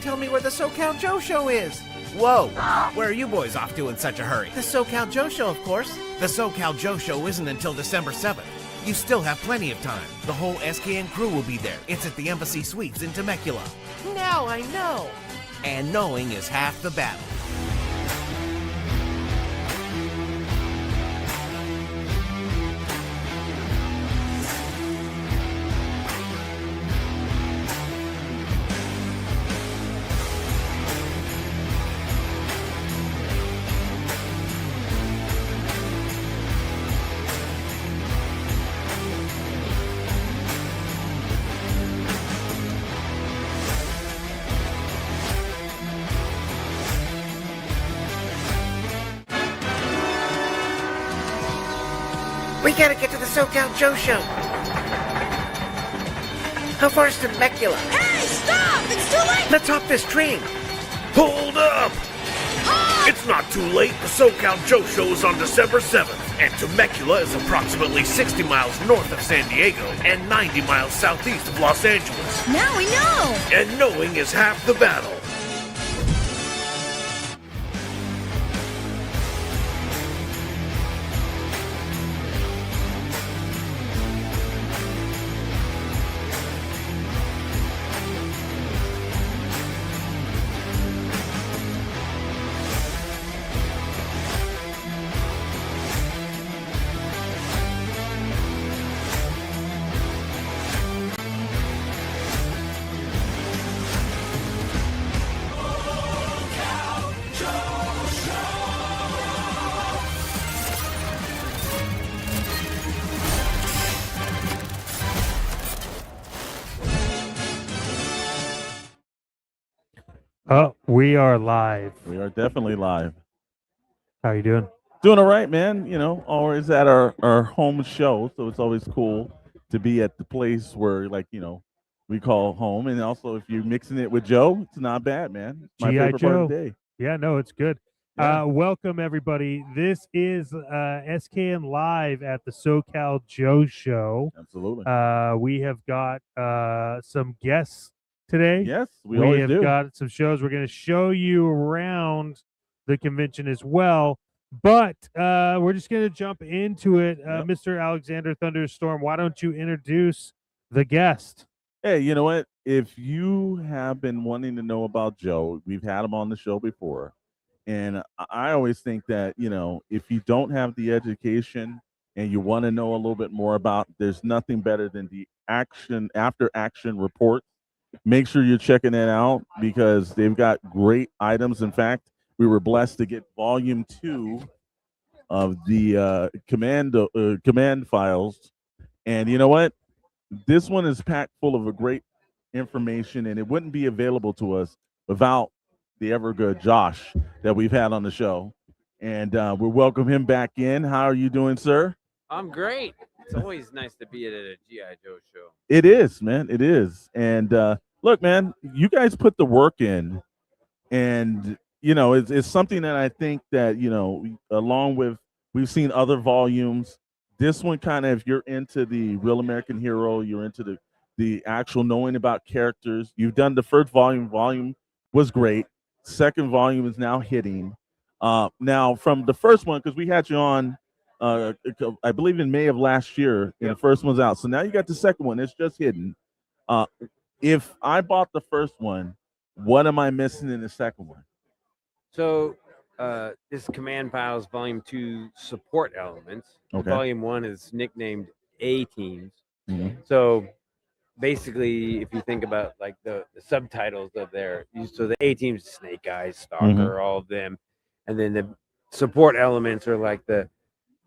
tell me where the SoCal Joe Show is. Whoa, where are you boys off to in such a hurry? The SoCal Joe Show, of course. The SoCal Joe Show isn't until December 7th. You still have plenty of time. The whole SKN crew will be there. It's at the Embassy Suites in Temecula. Now I know. And knowing is half the battle. We gotta get to the SoCal Joe Show. How far is Temecula? Hey, stop! It's too late! Let's hop this train. Hold up! It's not too late. The SoCal Joe Show is on December 7th, and Temecula is approximately 60 miles north of San Diego and 90 miles southeast of Los Angeles. Now we know! And knowing is half the battle. Oh, we are live. We are definitely live. How you doing? Doing all right, man. You know, always at our home show, so it's always cool to be at the place where, like, you know, we call home. And also, if you're mixing it with Joe, it's not bad, man. It's my G.I. favorite part of the Joe. day. Yeah, no, it's good. Yeah. Welcome, everybody. This is SKN Live at the SoCal Joe Show. Absolutely. We have got some guests today. Yes, we have always do. got some shows. We're going to show you around the convention as well. But we're just going to jump into it. Yep. Mr. Alexander Thunderstorm, why don't you introduce the guest? Hey, you know what? If you have been wanting to know about Joe, we've had him on the show before. And I always think that, you know, if you don't have the education and you want to know a little bit more about, there's nothing better than the after action report. Make sure you're checking that out because they've got great items. In fact, we were blessed to get volume 2 of the command files. And you know what? This one is packed full of a great information, and it wouldn't be available to us without the ever good Josh that we've had on the show. And we welcome him back in. How are you doing, sir? I'm great. It's always nice to be at a G.I. Joe show. It is, man. It is. And look, man, you guys put the work in, and you know, it's something that I think that, you know, along with, we've seen other volumes. This one kind of, if you're into the Real American Hero, you're into the actual knowing about characters. You've done the first volume. Volume was great. Second volume is now hitting. Now from the first one, because we had you on, I believe in May of last year, and the first one's out. So now you got the second one. It's just hidden. If I bought the first one, what am I missing in the second one? So this Command Files Volume 2 support elements. Okay. Volume 1 is nicknamed A-Teams. Mm-hmm. So basically, if you think about like the subtitles of there, so the A-Teams, Snake Eyes, Stalker, all of them. And then the support elements are like the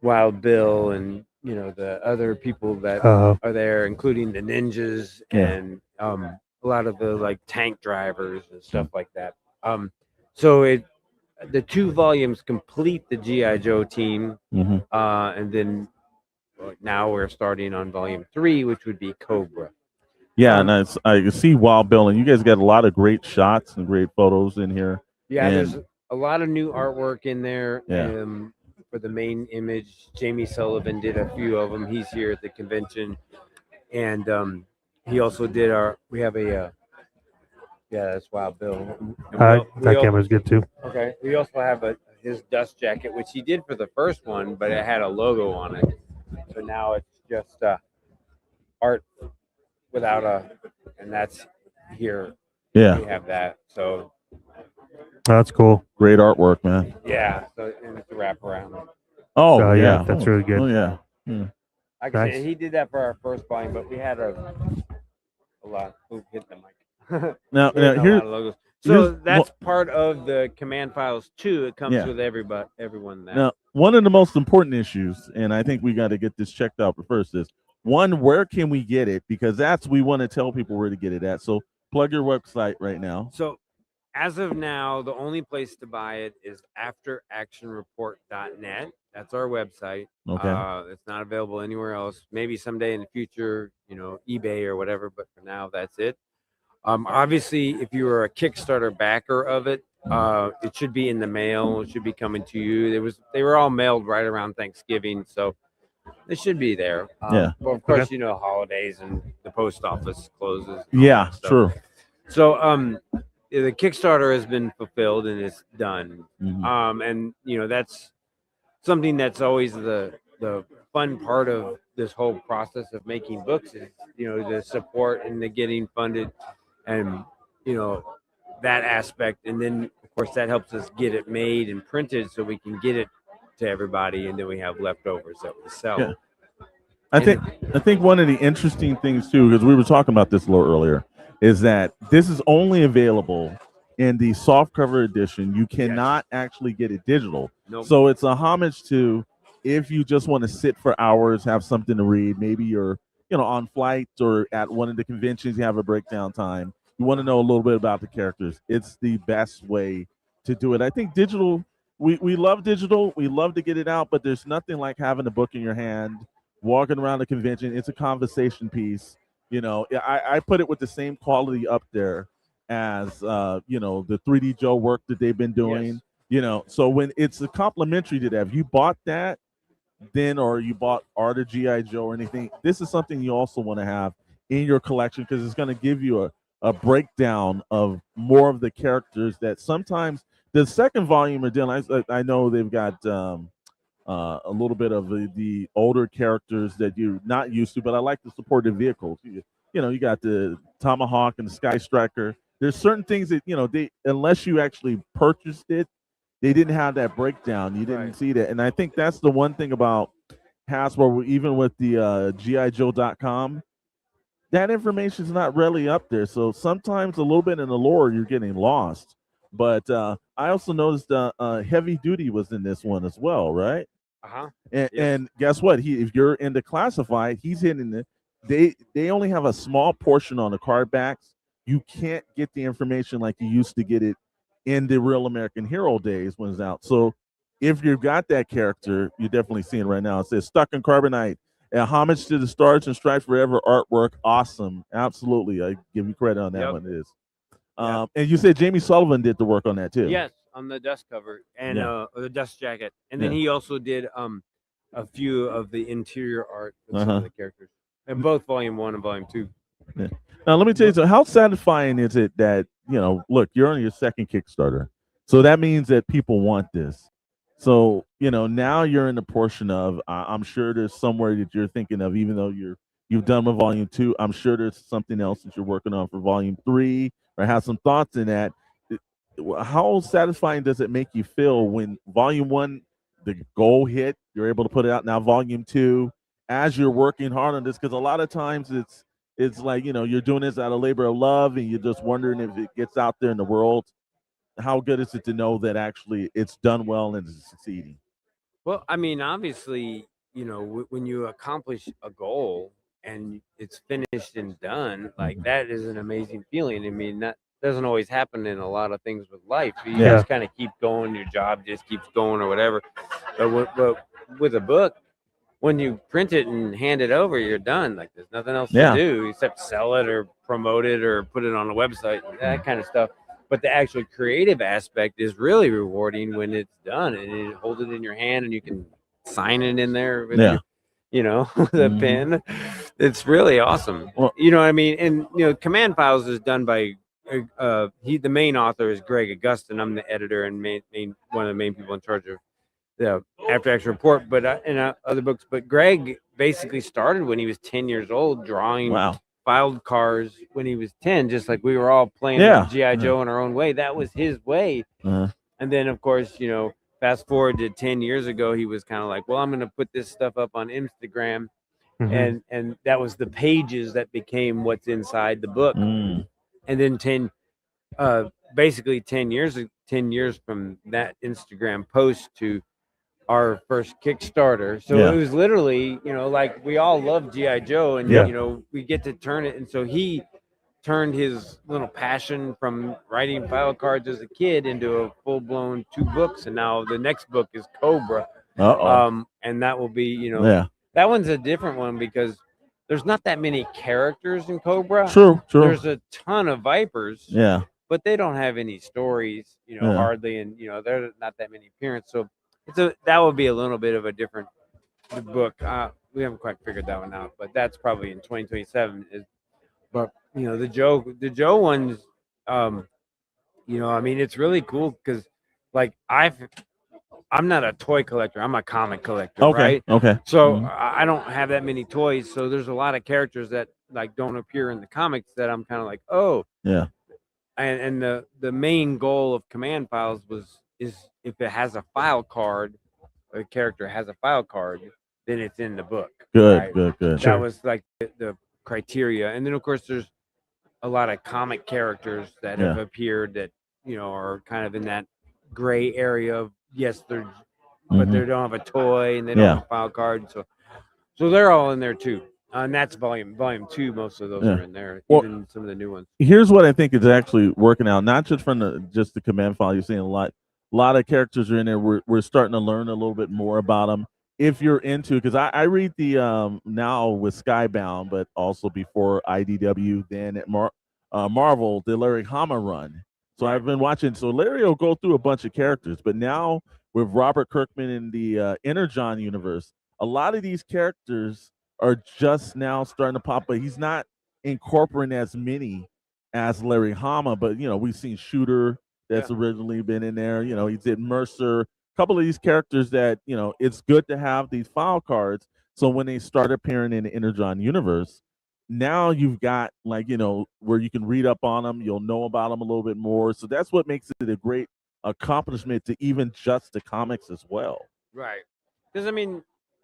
Wild Bill and, you know, the other people that are there, including the ninjas and a lot of the like tank drivers and stuff like that. So the 2 volumes complete the G.I. Joe team, and then now we're starting on volume 3, which would be Cobra. Yeah, and I can see Wild Bill, and you guys got a lot of great shots and great photos in here. Yeah, and there's a lot of new artwork in there. Yeah. For the main image, Jamie Sullivan did a few of them. He's here at the convention, and he also did we have a Yeah, that's Wild Bill. And That camera's good too. Okay. We also have his dust jacket, which he did for the first one, but it had a logo on it. So now it's just art without and that's here. Yeah, We have that. So That's cool. great artwork, man. yeah. So and it's a wraparound. Oh Yeah, that's really good. Oh yeah. Hmm. Like I Nice. said, he did that for our first volume, but we had a lot. Who hit the mic? Now We had a here, lot of logos. So here's that's part of the command files too. It comes Yeah. with everyone that. now one of the most important issues, and I think we got to get this checked out. But first is one, where can we get it? Because we want to tell people where to get it at. So plug your website right now. So as of now, the only place to buy it is afteractionreport.net. That's our website. Okay. It's not available anywhere else. Maybe someday in the future, eBay or whatever, but for now, that's it. Obviously, if you are a Kickstarter backer of it, it should be in the mail. It should be coming to you. They were all mailed right around Thanksgiving, so it should be there. Yeah. Well, of course, holidays and the post office closes. Yeah, true. So, the Kickstarter has been fulfilled and it's done. Mhm. And that's something that's always the fun part of this whole process of making books is the support and the getting funded and that aspect, and then of course that helps us get it made and printed so we can get it to everybody, and then we have leftovers that we sell. Yeah. I think one of the interesting things too, because we were talking about this a little earlier, is that this is only available in the softcover edition. You cannot actually get it digital. Nope. So it's a homage to if you just want to sit for hours, have something to read. Maybe you're on flight or at one of the conventions, you have a breakdown time. You want to know a little bit about the characters. It's the best way to do it. I think digital. We love digital. We love to get it out, but there's nothing like having a book in your hand, walking around the convention. It's a conversation piece. I put it with the same quality up there as the 3D Joe work that they've been doing. Yes. So when it's a complimentary to that, if you bought that, then or you bought Art of G.I. Joe or anything, this is something you also want to have in your collection because it's going to give you a breakdown of more of the characters that sometimes the second volume are dealing. I know they've got a little bit of the older characters that you're not used to, but I like the supported vehicles. You got the Tomahawk and the Sky Striker. There's certain things that they, unless you actually purchased it, they didn't have that breakdown. You didn't see that, and I think that's the one thing about Hasbro. Even with the GIJoe.com, that information is not really up there. So sometimes a little bit in the lore you're getting lost. But I also noticed Heavy Duty was in this one as well, right? And guess what? If you're into classified, he's hitting it. They only have a small portion on the card backs. You can't get the information like you used to get it in the Real American Hero days when it's out. So if you've got that character, you're definitely seeing right now. It says Stuck in Carbonite. A homage to the Stars and Stripes Forever artwork. Awesome. Absolutely. I give you credit on that one. It is. And you said Jamie Sullivan did the work on that too. Yes, on the dust cover and the dust jacket, and then he also did a few of the interior art of some of the characters, in both Volume 1 and Volume 2. Yeah. Now let me tell you, so how satisfying is it that look, you're on your second Kickstarter, so that means that people want this. So now you're in the portion of I'm sure there's somewhere that you're thinking of, even though you've done with Volume 2. I'm sure there's something else that you're working on for Volume 3. Or have some thoughts in that. How satisfying does it make you feel when Volume 1, the goal hit, you're able to put it out? Now Volume 2, as you're working hard on this, because a lot of times it's like you're doing this out of labor of love, and you're just wondering if it gets out there in the world. How good is it to know that actually it's done well and it's succeeding? Well, I mean, obviously, when you accomplish a goal and it's finished and done, like that is an amazing feeling. I mean, that doesn't always happen in a lot of things with life. You just kind of keep going, your job just keeps going or whatever. But with a book, when you print it and hand it over, you're done. Like there's nothing else to do except sell it or promote it or put it on a website, that kind of stuff. But the actual creative aspect is really rewarding when it's done and you hold it in your hand and you can sign it in there with with a pen. It's really awesome. Well, you know what I mean? And Command Files is done by the main author is Greg Augustin. I'm the editor and one of the main people in charge of the After Action Report, but in other books. But Greg basically started when he was 10 years old, drawing filed cars when he was 10, just like we were all playing with G.I. Joe in our own way. That was his way. And then, of course, fast forward to 10 years ago, he was kind of like, well, I'm going to put this stuff up on Instagram. And that was the pages that became what's inside the book. And then basically 10 years from that Instagram post to our first Kickstarter. So it was literally, like we all love G.I. Joe, and we get to turn it. And so he turned his little passion from writing file cards as a kid into a full-blown 2 books, and now the next book is Cobra. And that will be, that one's a different one because there's not that many characters in Cobra. True. There's a ton of Vipers. Yeah. But they don't have any stories, hardly, and there's not that many appearances. So that would be a little bit of a different book. We haven't quite figured that one out, but that's probably in 2027. But the Joe ones, it's really cool because, like, I'm not a toy collector. I'm a comic collector, right? Okay. So I don't have that many toys. So there's a lot of characters that like don't appear in the comics that I'm kind of like, oh, yeah. And the main goal of Command Files is if it has a file card, a character has a file card, then it's in the book. Good. That was like the criteria. And then of course there's a lot of comic characters that have appeared that are kind of in that gray area of but they don't have a toy and they don't have a file card. So they're all in there too. And that's volume 2. Most of those are in there, even some of the new ones. Here's what I think is actually working out, not just from the Command File. You're seeing a lot of characters are in there. We're starting to learn a little bit more about them. If you're into, because I read the now with Skybound, but also before IDW, then at Marvel, the Larry Hama run. So I've been watching. So Larry will go through a bunch of characters, but now with Robert Kirkman in the Energon universe, a lot of these characters are just now starting to pop, but he's not incorporating as many as Larry Hama. But we've seen Shooter that's originally been in there. He did Mercer. A couple of these characters that it's good to have these file cards. So when they start appearing in the Energon universe, now you've got where you can read up on them. You'll know about them a little bit more. So that's what makes it a great accomplishment to even just the comics as well. Right. Because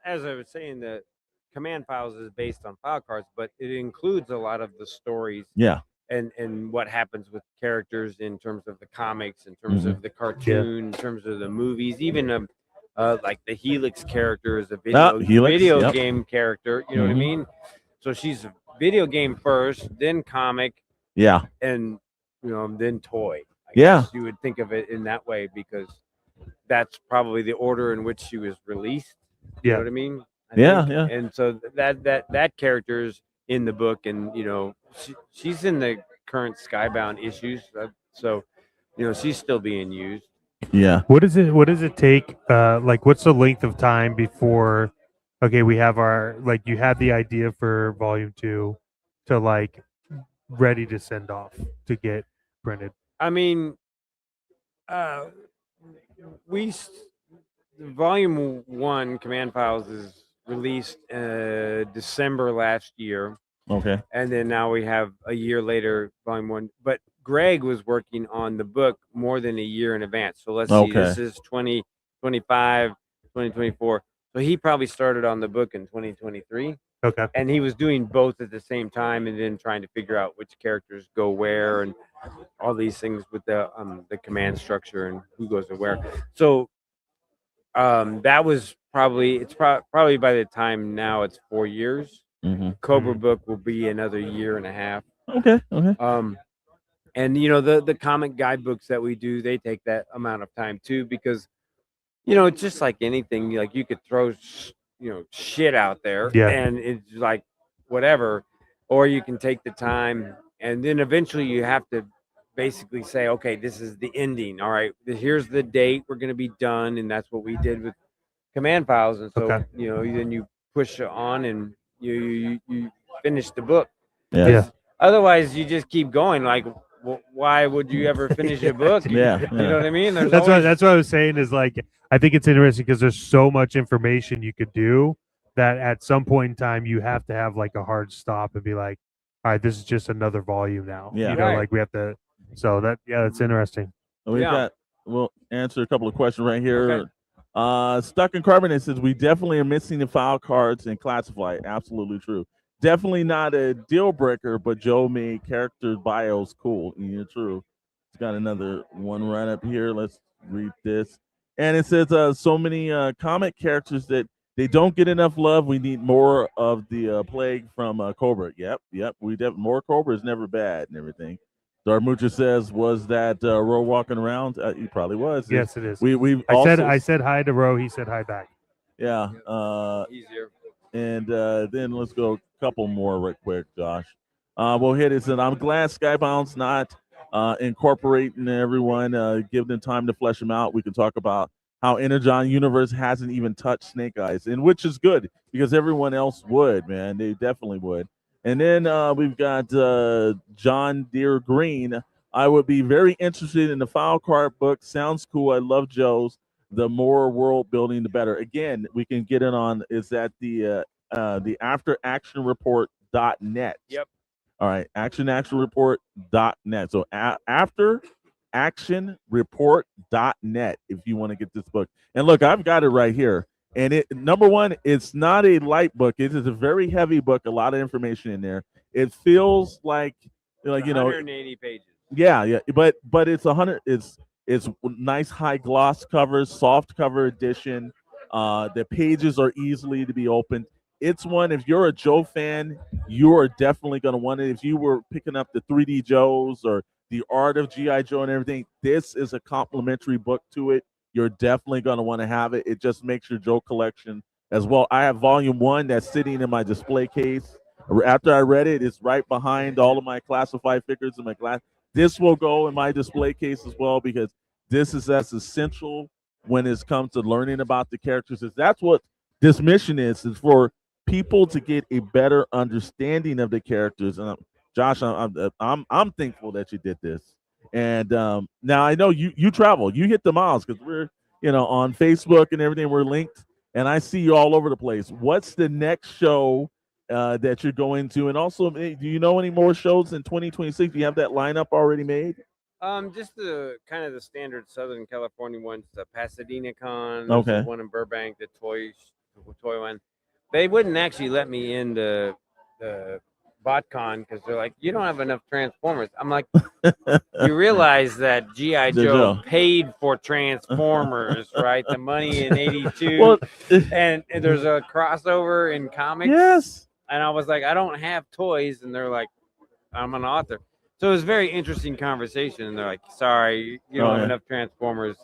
as I was saying, the Command Files is based on file cards, but it includes a lot of the stories. Yeah. And what happens with characters in terms of the comics, in terms of the cartoon, in terms of the movies, even like the Helix character is a video game character. You know what I mean? So she's a video game first, then comic. Yeah. And then toy. I guess you would think of it in that way because that's probably the order in which she was released. You know what I mean? Yeah. And so that character's in the book, and she's in the current Skybound issues, so she's still being used. Yeah. What does it take? What's the length of time before? Okay, we have you had the idea for volume 2 to ready to send off to get printed. Volume 1 Command Files is released December last year. Okay. And then now we have a year later, volume 1. But Greg was working on the book more than a year in advance. So let's see, this is 2025, 2024. So he probably started on the book in 2023. Okay. And he was doing both at the same time and then trying to figure out which characters go where and all these things with the command structure and who goes to where. So that was probably probably by the time now it's 4 years. Cobra book will be another year and a half. Okay. And the comic guidebooks that we do, they take that amount of time too, because it's just like anything. Like you could throw shit out there, and it's like whatever, or you can take the time, and then eventually you have to basically say, okay, this is the ending. All right, here's the date we're going to be done, and that's what we did with Command Files. And so then you push it on and you finish the book. Yeah. Otherwise, you just keep going. Like why would you ever finish a book? Yeah, You know what I mean? There's That's what always, that's what I was saying is like I think it's interesting because there's so much information you could do that at some point in time you have to have like a hard stop and be like, all right, this is just another volume now. Yeah. You know, Right. like we have to. So that's interesting. We'll answer a couple of questions right here. Okay. Stuck in Carbonate says we definitely are missing the file cards and classify. Absolutely true. Definitely not a deal breaker, but Joe made character bios cool. And you're true. It's got another one right up here. Let's read this. And it says so many comic characters that they don't get enough love. We need more of the plague from Cobra. Yep. More Cobra is never bad and everything. Darmucha says, "Was that Ro walking around?" He probably was. Yes, it is. I said hi to Ro. He said hi back. Yeah. Easier. And then let's go a couple more right quick, Josh. We'll hit it. And I'm glad Skybound's not incorporating everyone, give them time to flesh them out. We can talk about how Energon Universe hasn't even touched Snake Eyes, and which is good because everyone else would, man. They definitely would. And then we've got John Deere Green. I would be very interested in the file card book. Sounds cool. I love Joe's. The more world building, the better. Again, we can get it on. Is that the afteractionreport.net? Yep. All right, actionreport.net. So afteractionreport.net if you want to get this book. And look, I've got it right here. And it number one, it's not a light book. It is a very heavy book. A lot of information in there. It feels like you know, 180 pages. yeah. But it's 100. It's nice high gloss covers, soft cover edition. The pages are easily to be opened. It's one, if you're a Joe fan, you are definitely going to want it. If you were picking up the 3D Joes or the Art of G.I. Joe and everything, this is a complimentary book to it. You're definitely going to want to have it. It just makes your Joe collection as well. I have volume 1 that's sitting in my display case. After I read it, it's right behind all of my classified figures in my glass. This will go in my display case as well because this is as essential when it comes to learning about the characters. That's what this mission is for people to get a better understanding of the characters. And Josh, I'm thankful that you did this. And now I know you travel, you hit the miles because we're on Facebook and everything. We're linked, and I see you all over the place. What's the next show that you're going to? And also, do you know any more shows in 2026? Do you have that lineup already made? Just the kind of the standard Southern California ones, the Pasadena Con, Okay, one in Burbank, the toy one. They wouldn't actually let me into the BotCon because they're like, you don't have enough Transformers. I'm like, you realize that G.I. Joe paid for Transformers, right? The money in '82, well, and there's a crossover in comics. Yes. And I was like, I don't have toys, and they're like, I'm an author. So it was a very interesting conversation, and they're like, sorry, you don't have enough Transformers.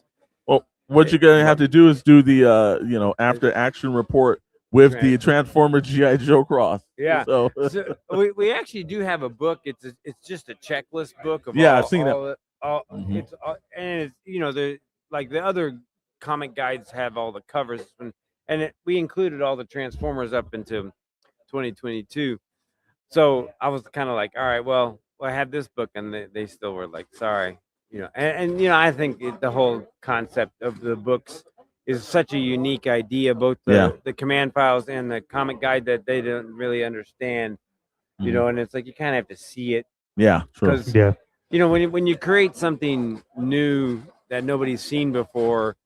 Well, what you're gonna have to do is do the after action report with the Transformer G.I. Joe cross. Yeah. So we actually do have a book. It's just a checklist book of I've seen that. It's and it's the other comic guides have all the covers and we included all the Transformers up into 2022. So I was kind of like, all right, well, I have this book, and they still were like, sorry, and I think the whole concept of the books is such a unique idea, both the command files and the comic guide, that they don't really understand, and it's like you kind of have to see it. Yeah, true. Yeah. When you create something new that nobody's seen before,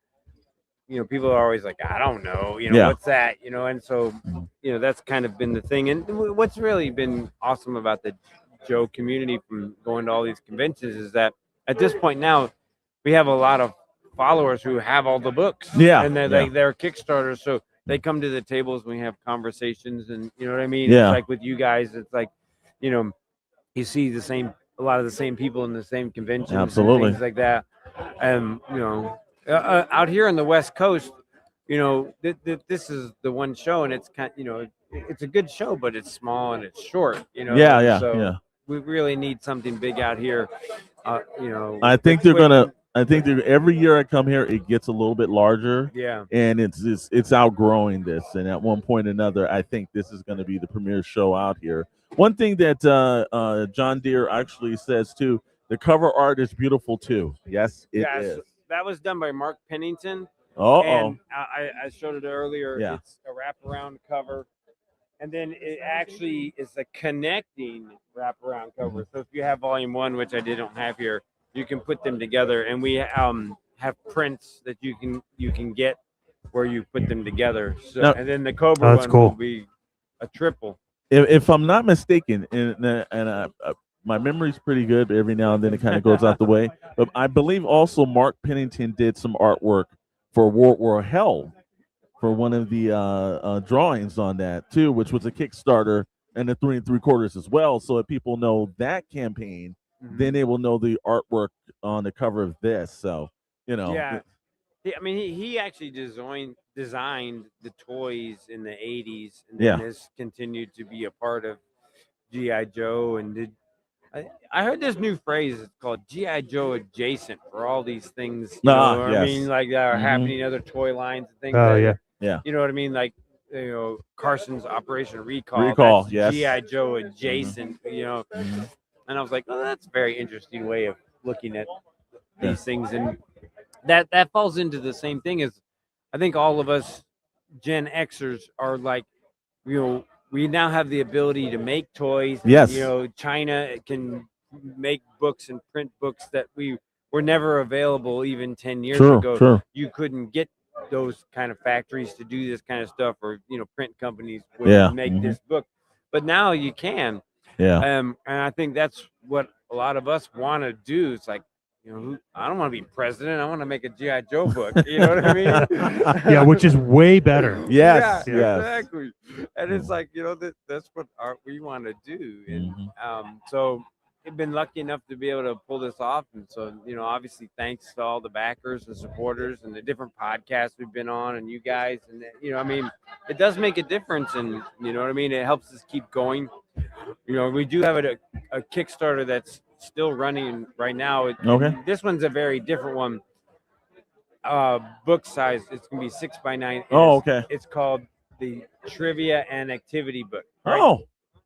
people are always like, I don't know, what's that, and so, that's kind of been the thing. And what's really been awesome about the Joe community from going to all these conventions is that at this point now, we have a lot of followers who have all the books, and they're Kickstarters, so they come to the tables and we have conversations, and you know what I mean. It's like with you guys, it's like you see a lot of the same people in the same conventions, absolutely, and things like that. Out here on the West Coast, this is the one show, and it's kind it's a good show, but it's small and it's short, so we really need something big out here. I think they're gonna. I think that every year I come here, it gets a little bit larger. Yeah. And it's outgrowing this. And at one point or another, I think this is going to be the premier show out here. One thing that John Deere actually says too, The cover art is beautiful too. Yes, it is. So that was done by Mark Pennington. Oh, And I showed it earlier. Yeah. It's a wraparound cover. And then it actually is a connecting wraparound cover. So if you have volume 1, which I don't have here, you can put them together. And we have prints that you can get where you put them together. So, Now- and then the Cobra that's one cool. will be a triple. if I'm not mistaken, and my memory's pretty good, but every now and then it kind of goes out the way. But I believe also Mark Pennington did some artwork for World War Hell for one of the drawings on that too, which was a Kickstarter and a 3 3/4 as well. So if people know that campaign, then they will know the artwork on the cover of this. So Yeah. He actually designed the toys in the 80s, and then has continued to be a part of G.I. Joe. And I heard this new phrase. It's called G.I. Joe adjacent for all these things. I mean, like that are happening in other toy lines and things. Oh, that yeah. Yeah. You know what I mean? Like, Carson's Operation Recall. Recall, That's yes. G.I. Joe adjacent. And I was like, oh, that's a very interesting way of looking at these things. And that falls into the same thing as I think all of us Gen Xers are like, we now have the ability to make toys. Yes. China can make books and print books that were never available even 10 years ago. True. You couldn't get those kind of factories to do this kind of stuff, or print companies would make this book. But now you can. Yeah. And I think that's what a lot of us want to do. It's like, I don't want to be president. I want to make a G.I. Joe book. You know what I mean? Yeah, which is way better. Yes. Exactly. And it's like, that's what we want to do. And so I've been lucky enough to be able to pull this off. And so, obviously thanks to all the backers and supporters and the different podcasts we've been on and you guys. And, it does make a difference. And, you know what I mean? It helps us keep going. We do have a Kickstarter that's still running right now. Okay. This one's a very different one. Book size. It's gonna be 6x9. Okay. It's called the Trivia and Activity Book. Right? Oh,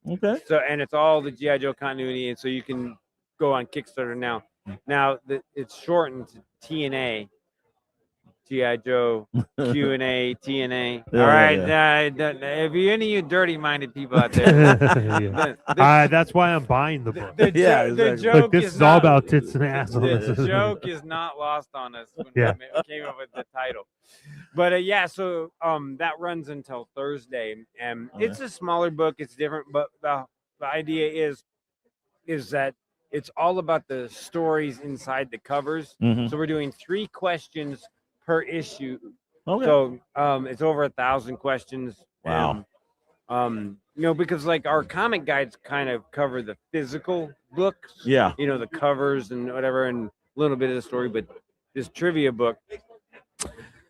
okay. So, and it's all the G.I. Joe continuity, and so you can go on Kickstarter now. Now it's shortened to TNA. G.I. Joe, Q&A, TNA. All right. If you any of you dirty-minded people out there, that's why I'm buying the book. the joke Look, this is all about tits and ass. The joke is not lost on us when we came up with the title. But so that runs until Thursday, and it's a smaller book. It's different, but the idea is that it's all about the stories inside the covers. So we're doing 3 questions per issue. Okay. So it's over 1,000 questions. Wow. And, because like our comic guides kind of cover the physical books. Yeah. The covers and whatever, and a little bit of the story. But this trivia book.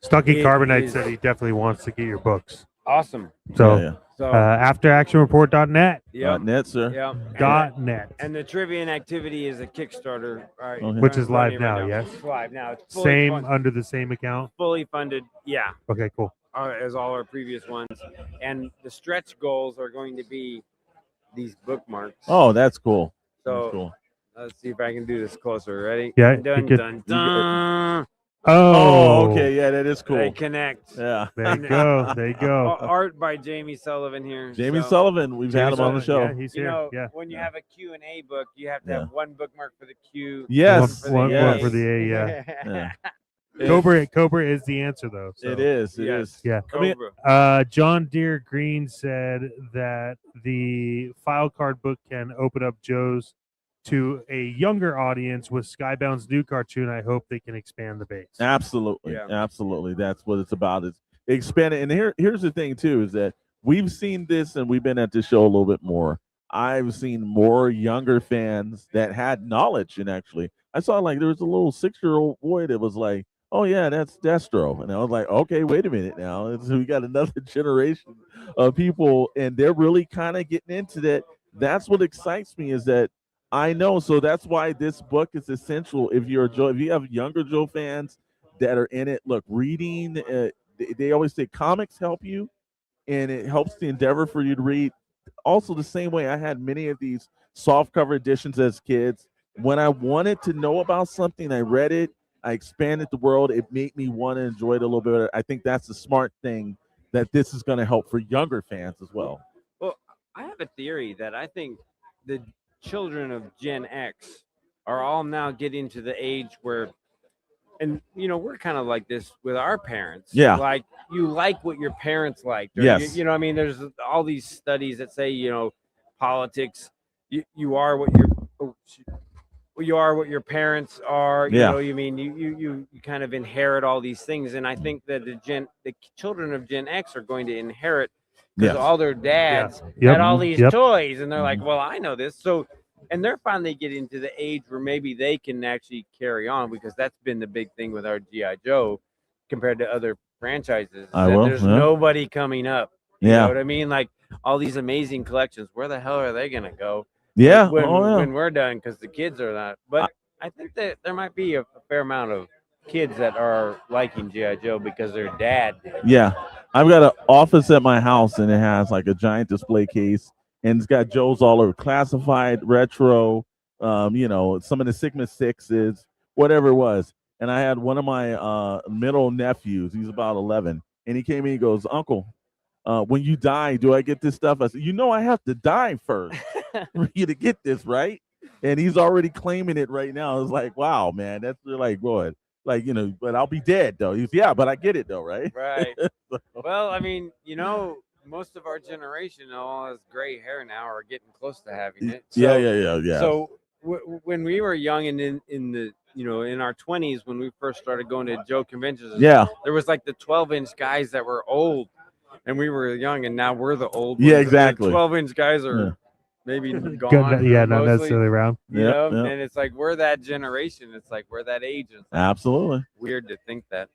Stucky Carbonite said he definitely wants to get your books. Awesome. So, afteractionreport.net. .net, sir. Yeah. .net. And the Trivia and Activity is a Kickstarter. Right, Which is live now, right yes? It's live now. It's Same under the same account? Fully funded, yeah. Okay, cool. As all our previous ones. And the stretch goals are going to be these bookmarks. Oh, that's cool. So that's cool. Let's see if I can do this closer. Ready? Yeah. Dun, dun, dun. Oh, okay. Yeah, that is cool. They connect. Yeah. There you go. There you go. Art by Jamie Sullivan here. Jamie Sullivan. We've had him on the show. Yeah, he's here. When you have a Q&A book, you have to have one bookmark for the Q. Yes. One for the A, yeah. Cobra is the answer, though. So. It is. It is. Yeah. Cobra. John Deere Green said that the file card book can open up Joe's to a younger audience with Skybound's new cartoon. I hope they can expand the base. Absolutely. Yeah. Absolutely. That's what it's about. It's expanding. And here's the thing, too, is that we've seen this and we've been at this show a little bit more. I've seen more younger fans that had knowledge. And actually, I saw like there was a little 6-year-old boy that was like, oh, yeah, that's Destro. And I was like, okay, wait a minute now. So we got another generation of people, and they're really kind of getting into that. That's what excites me is that I know. So that's why this book is essential. If you're a Joe, if you have younger Joe fans that are in it, look, reading, they always say comics help you, and it helps the endeavor for you to read. Also, the same way I had many of these soft cover editions as kids, when I wanted to know about something, I read it, I expanded the world. It made me want to enjoy it a little bit better. I think that's the smart thing that this is going to help for younger fans as well. Well, I have a theory that I think the children of Gen X are all now getting to the age where, and we're kind of like this with our parents. Yeah. Like you like what your parents liked. Or Yes. you know, what I mean, there's all these studies that say, politics. You are what you are what your parents are. You Yeah. know, you mean you kind of inherit all these things, and I think that the children of Gen X are going to inherit because Yes. all their dads Yep. had all these Yep. toys, and they're like, well, I know this. So, and they're finally getting to the age where maybe they can actually carry on, because that's been the big thing with our G.I. Joe compared to other franchises. There's nobody coming up. You know what I mean? Like all these amazing collections, where the hell are they going to go? Yeah. When we're done, because the kids are not. But I think that there might be a fair amount of kids that are liking G.I. Joe because their dad did. Yeah. I've got an office at my house, and it has like a giant display case, and it's got Joe's all over, classified, retro, some of the Sigma 6s, whatever it was. And I had one of my middle nephews, he's about 11, and he came in, he goes, Uncle, when you die, do I get this stuff? I said, I have to die first for you to get this, right? And he's already claiming it right now. It's like, wow, man, that's like, boy, like, but I'll be dead though. He's, yeah, but I get it though, right? Right. Well, I mean, most of our generation, all has gray hair now, are getting close to having it. So, yeah. So when we were young and in the in our 20s, when we first started going to Joe conventions, there was like the 12-inch guys that were old, and we were young, and now we're the old ones. Yeah, exactly. 12-inch guys are maybe gone. Not mostly, necessarily around. And it's like we're that generation. It's like we're that age. It's like Absolutely weird to think that.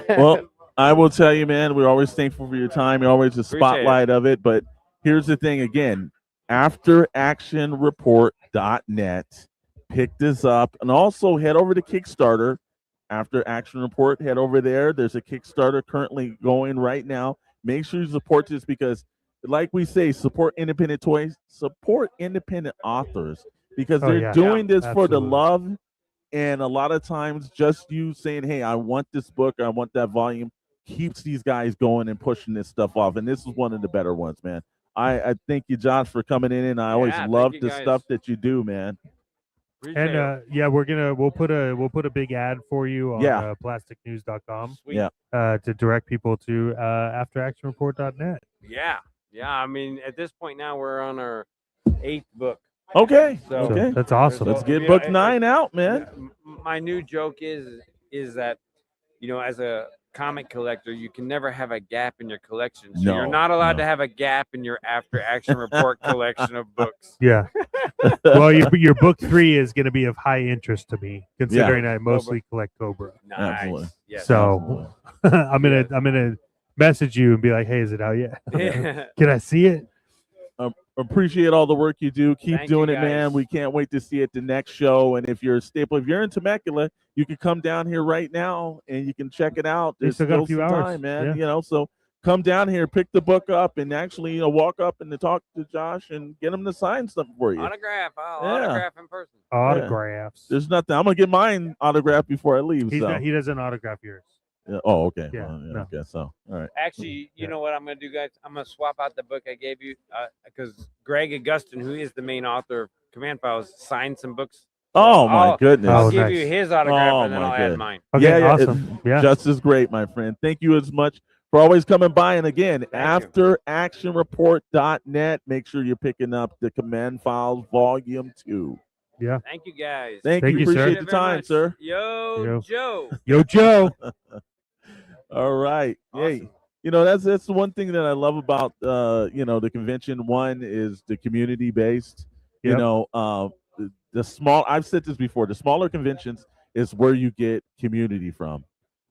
Well, I will tell you, man, we're always thankful for your time. You're always the spotlight of it. But here's the thing again, afteractionreport.net. Pick this up, and also head over to Kickstarter. After Action Report, head over there. There's a Kickstarter currently going right now. Make sure you support this, because like we say, support independent toys, support independent authors, because they're doing this for the love. And a lot of times just you saying, hey, I want this book, I want that volume, keeps these guys going and pushing this stuff off. And this is one of the better ones, man. I thank you, Josh, for coming in, and I always love the stuff that you do, man. And we'll put a big ad for you on plasticnews.com. To direct people to afteractionreport.net. Yeah, I mean, at this point now we're on our 8th book. Okay. So that's awesome. Let's get book 9 out, man. My new joke is that, as a comic collector, you can never have a gap in your collection. So you're not allowed to have a gap in your After Action Report collection of books. Yeah. Well, your book 3 is going to be of high interest to me, considering I mostly collect Cobra. Nice. Absolutely. Yes. So I'm gonna message you and be like, hey, is it out yet? Can I see it? Appreciate all the work you do. Keep doing you it, man. We can't wait to see it at the next show. And if you're a staple, if you're in Temecula, you can come down here right now and you can check it out. There's still got a few some hours, time, man. So come down here, pick the book up, and actually, walk up and talk to Josh and get him to sign something for you. Autograph. Autograph in person. Autographs. There's nothing. I'm gonna get mine autographed before I leave. He doesn't autograph yours. Yeah. Oh, okay. Yeah, I guess so. All right. Actually, you know what I'm going to do, guys? I'm going to swap out the book I gave you, because Greg Augustin, who is the main author of Command Files, signed some books. Oh, my goodness. I'll give you his autograph, and then I'll add mine. Okay, awesome. Just as great, my friend. Thank you as much for always coming by. And again, afteractionreport.net. Make sure you're picking up the Command Files Volume 2. Yeah. Thank you, guys. Thank you. Appreciate sir. the time, sir. Yo, Joe. Yo, Joe. All right. Awesome. Hey, that's the one thing that I love about the convention. One is the community based. Yep. The small. I've said this before. The smaller conventions is where you get community from,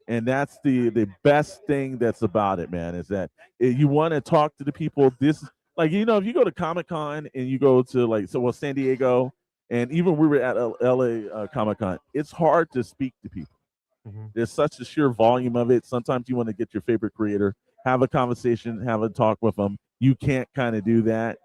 and that's the best thing that's about it, man. Is that you want to talk to the people. This if you go to Comic-Con and you go to San Diego, and even we were at LA Comic-Con, it's hard to speak to people. There's such a sheer volume of it. Sometimes you want to get your favorite creator, have a conversation, have a talk with them. You can't kind of do that.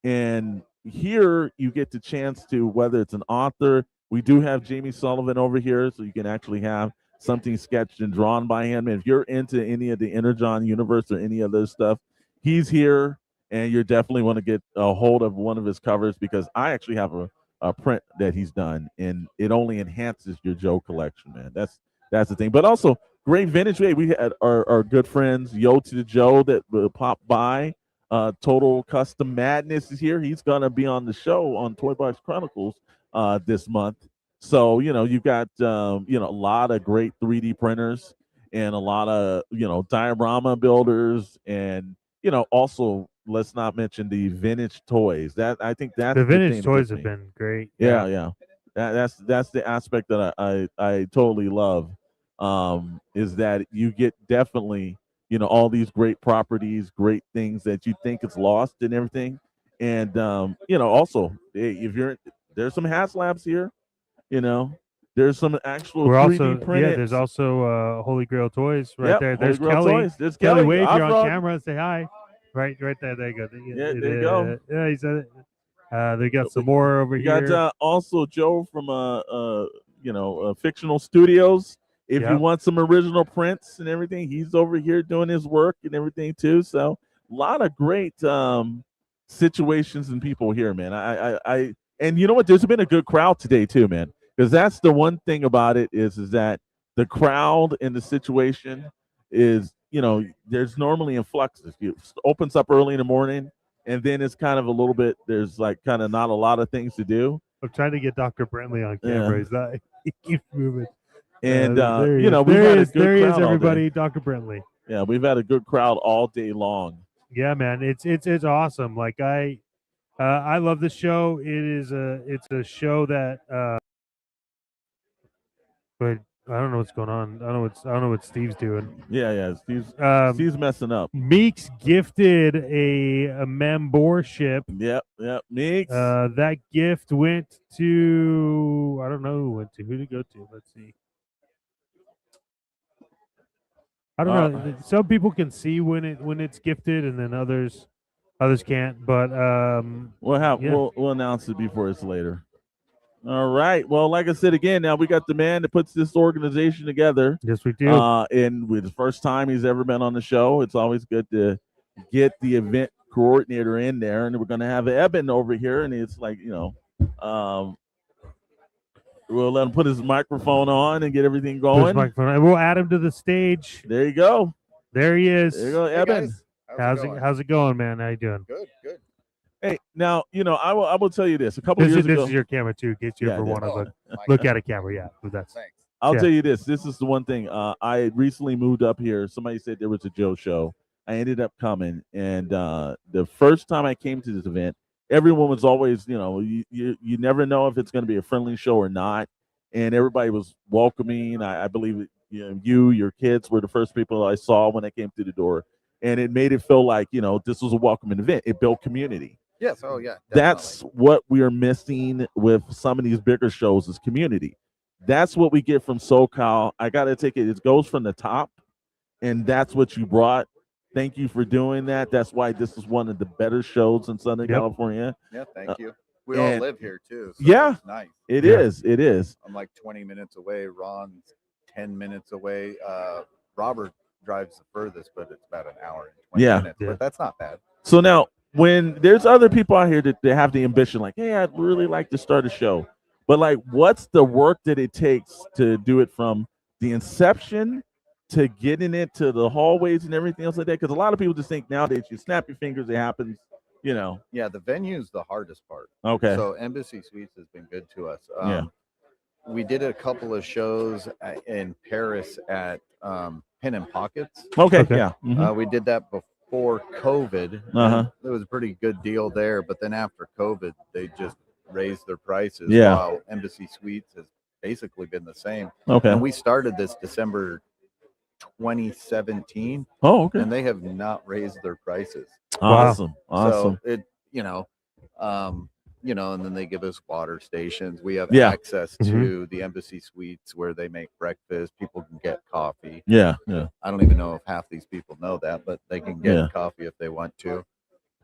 And here you get the chance to, whether it's an author, We do have Jamie Sullivan over here, so you can actually have something sketched and drawn by him. And if you're into any of the Energon universe or any of this stuff, he's here, and you definitely want to get a hold of one of his covers because I actually have a print that he's done, and it only enhances your Joe collection, man. That's the thing. But also, great vintage. We had our good friends Yo to the Joe that popped by. Total Custom Madness is here. He's gonna be on the show on Toy Box Chronicles this month. So you've got a lot of great 3D printers and a lot of diorama builders, and also let's not mention the vintage toys. That I think that's the vintage thing that toys gets have me. been great. Yeah. That's the aspect that I totally love. Is that you get definitely all these great properties, great things that you think is lost and everything, and also if you're there's some HasLabs here, there's some actual We're 3D also printed. there's also Holy Grail Toys right Yep, there. Holy There's Grail Kelly. Toys. There's Kelly, Kelly. wave. You're on Off-road. camera. Say hi. Right there. There you go. Yeah, there you go. Yeah, he said it. They got some more over We here. got also Joe from Fictional Studios. If you Yep. want some original prints and everything, he's over here doing his work and everything too. So a lot of great situations and people here, man. I and you know what? There's been a good crowd today too, man. Because that's the one thing about it is that the crowd and the situation is there's normally influxes. It opens up early in the morning, and then it's kind of a little bit. There's like kind of not a lot of things to do. I'm trying to get Dr. Brentley on camera. Yeah. He's not. He keeps moving. And there he we've is. had a good There he is, crowd all day. everybody. Dr. Brentley. Yeah, we've had a good crowd all day long. Yeah, man, it's awesome. Like I love the show. It's a show that but I don't know what's going on. I don't know what Steve's doing. Yeah. Steve's messing up. Meeks gifted a membership. Yep. Meeks. That gift went to I don't know who went to. Who did it go to? Let's see. I don't know. Some people can see when it's gifted, and then others can't. But we'll announce it before it's later. All right. Well, like I said again, now we got the man that puts this organization together. Yes, we do. And with the first time he's ever been on the show, it's always good to get the event coordinator in there. And we're going to have Eben over here, and it's like we'll let him put his microphone on and get everything going. We'll add him to the stage. There you go. There he is. There you go, Eben. How's it going, man? How you doing? Good. Hey, now I will tell you this. A couple years ago, this is your camera too. Get you for one of look at a camera. Yeah, that's. Thanks. I'll tell you this. This is the one thing. I recently moved up here. Somebody said there was a Joe show. I ended up coming, and the first time I came to this event, everyone was always, you never know if it's going to be a friendly show or not, and everybody was welcoming. I believe your kids were the first people I saw when I came through the door, and it made it feel like this was a welcoming event. It built community. Yes. Oh, yeah. Definitely. That's what we are missing with some of these bigger shows is community. That's what we get from SoCal. I got to take it. It goes from the top, and that's what you brought. Thank you for doing that. That's why this is one of the better shows in Southern California. Yeah, thank you. We all live here, too. So yeah. It's nice. It is. I'm like 20 minutes away. Ron's 10 minutes away. Robert drives the furthest, but it's about an hour and 20 minutes. But that's not bad. So now, when there's other people out here that they have the ambition, like, hey, I'd really like to start a show, but like, what's the work that it takes to do it from the inception to getting it to the hallways and everything else like that? Because a lot of people just think nowadays you snap your fingers, it happens. Yeah, the venue's the hardest part. Okay. So Embassy Suites has been good to us. We did a couple of shows in Paris at Pen and Pockets. Okay. Yeah. Mm-hmm. We did that before COVID. It was a pretty good deal there, but then after COVID, they just raised their prices. Yeah. While Embassy Suites has basically been the same. Okay. And we started this December 2017. Oh, okay. And they have not raised their prices. Awesome. So it, and then they give us water stations. We have access to the Embassy Suites where they make breakfast. People can get coffee. Yeah. I don't even know if half these people know that, but they can get coffee if they want to.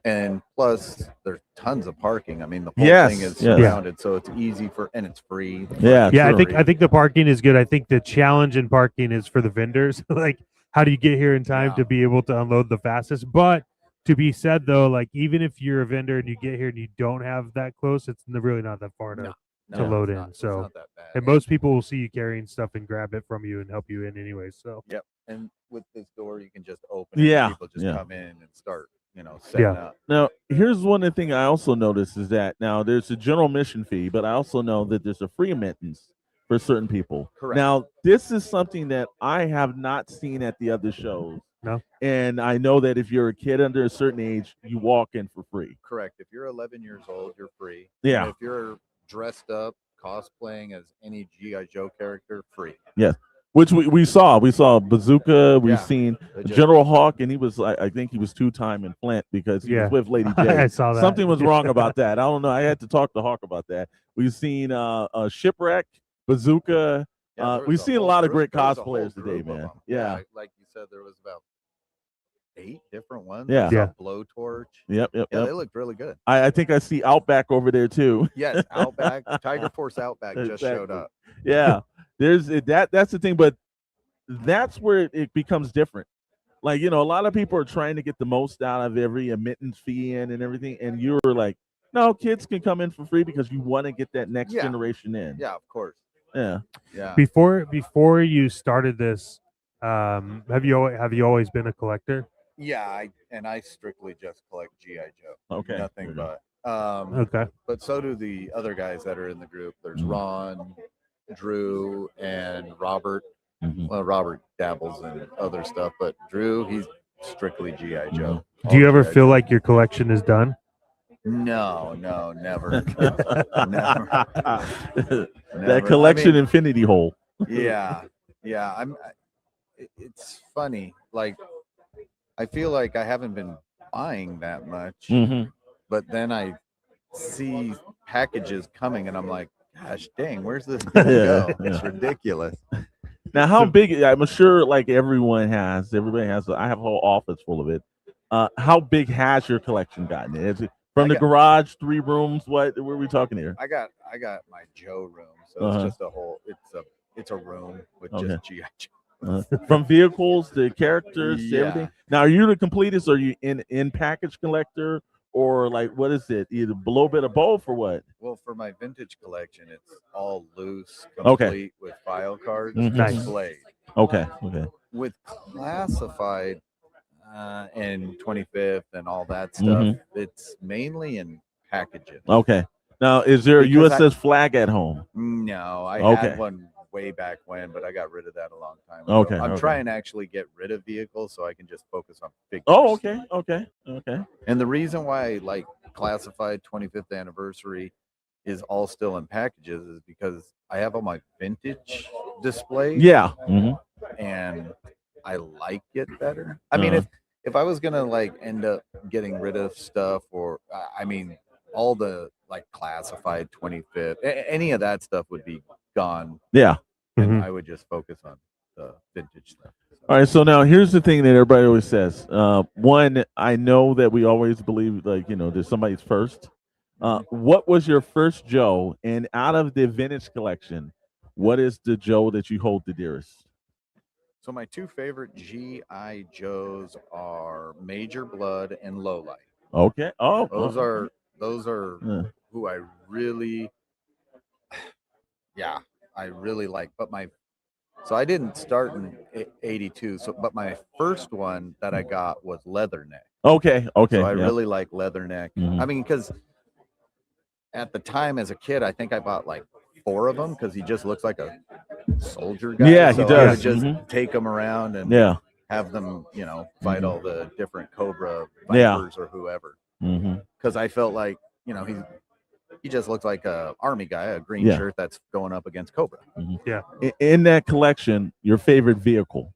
And plus, there's tons of parking. I mean, the whole thing is surrounded, so it's easy and it's free. Yeah. I think the parking is good. I think the challenge in parking is for the vendors. Like, how do you get here in time to be able to unload the fastest? But to be said though, like even if you're a vendor and you get here and you don't have that close, it's really not that far to load in. So, and most people will see you carrying stuff and grab it from you and help you in anyway. So, yep. And with this door, you can just open it. And people just come in and start, setting up. Now, here's one of the things I also noticed is that now there's a general admission fee, but I also know that there's a free admittance for certain people. Correct. Now, this is something that I have not seen at the other shows. No. And I know that if you're a kid under a certain age, you walk in for free. Correct. If you're 11 years old, you're free. Yeah. And if you're dressed up, cosplaying as any G.I. Joe character, free. Yes. Which we saw. We saw Bazooka. We've seen General Hawk, and he was, I think he was 2-time in Flint because he was with Lady J. I saw that. Something was wrong about that. I don't know. I had to talk to Hawk about that. We've seen Shipwreck, Bazooka. We've seen a lot of great cosplayers today, man. Yeah. Like you said, there was about 8 different ones. Yeah. Blowtorch. Yep. They looked really good. I think I see Outback over there too. Yes, Outback. Tiger Force Outback just showed up. Yeah. There's that's the thing, but that's where it becomes different. Like, a lot of people are trying to get the most out of every admittance fee in and everything, and you're like, no, kids can come in for free because you want to get that next generation in. Yeah, of course. Yeah. Before you started this, have you always been a collector? Yeah, I strictly just collect G.I. Joe. Okay. Nothing but. Okay. But so do the other guys that are in the group. There's Ron, Drew, and Robert. Well, Robert dabbles in other stuff, but Drew, he's strictly G.I. Joe. Do you ever feel like your collection is done? No, never. Never. That collection infinity hole. Yeah. It's funny. Like, I feel like I haven't been buying that much, but then I see packages coming, and I'm like, gosh dang, where's this going to go? It's ridiculous. Now, how big? I'm sure, like everybody has. I have a whole office full of it. How big has your collection gotten? Is it from the garage, 3 rooms? What are we talking here? I got my Joe room, so it's just a whole. It's a room with just G.I. Joe. From vehicles to characters to everything. Now, are you the completist? Or are you in package collector? Or like, what is it? Either a little bit of both or what? Well, for my vintage collection, it's all loose, complete with file cards displayed. Okay. With classified and 25th and all that stuff, it's mainly in packages. Okay. Now, is there a USS flag at home? No, I had one way back when, but I got rid of that a long time ago. Okay. I'm trying to actually get rid of vehicles so I can just focus on figures. Oh, okay. And the reason why I like classified 25th anniversary is all still in packages is because I have all my vintage displays. Yeah. And I like it better. I mean, if I was gonna like end up getting rid of stuff, or I mean, all the like classified 25th, any of that stuff would be gone. Yeah. And I would just focus on the vintage stuff. All right, so now here's the thing that everybody always says. One, I know that we always believe, like, there's somebody's first. What was your first Joe? And out of the vintage collection, what is the Joe that you hold the dearest? So my 2 favorite G.I. Joes are Major Blood and Lowlight. Okay. Oh, those are who I really, I really like. But so I didn't start in 82. But my first one that I got was Leatherneck. Okay. So I really like Leatherneck. I mean, because at the time as a kid, I think I bought like 4 of them because he just looks like a soldier guy. Yeah, so he does. I would just take them around and have them, fight all the different Cobra Vipers or whoever. Because I felt like, he just looks like a army guy, a green shirt that's going up against Cobra. Yeah. In that collection, your favorite vehicle?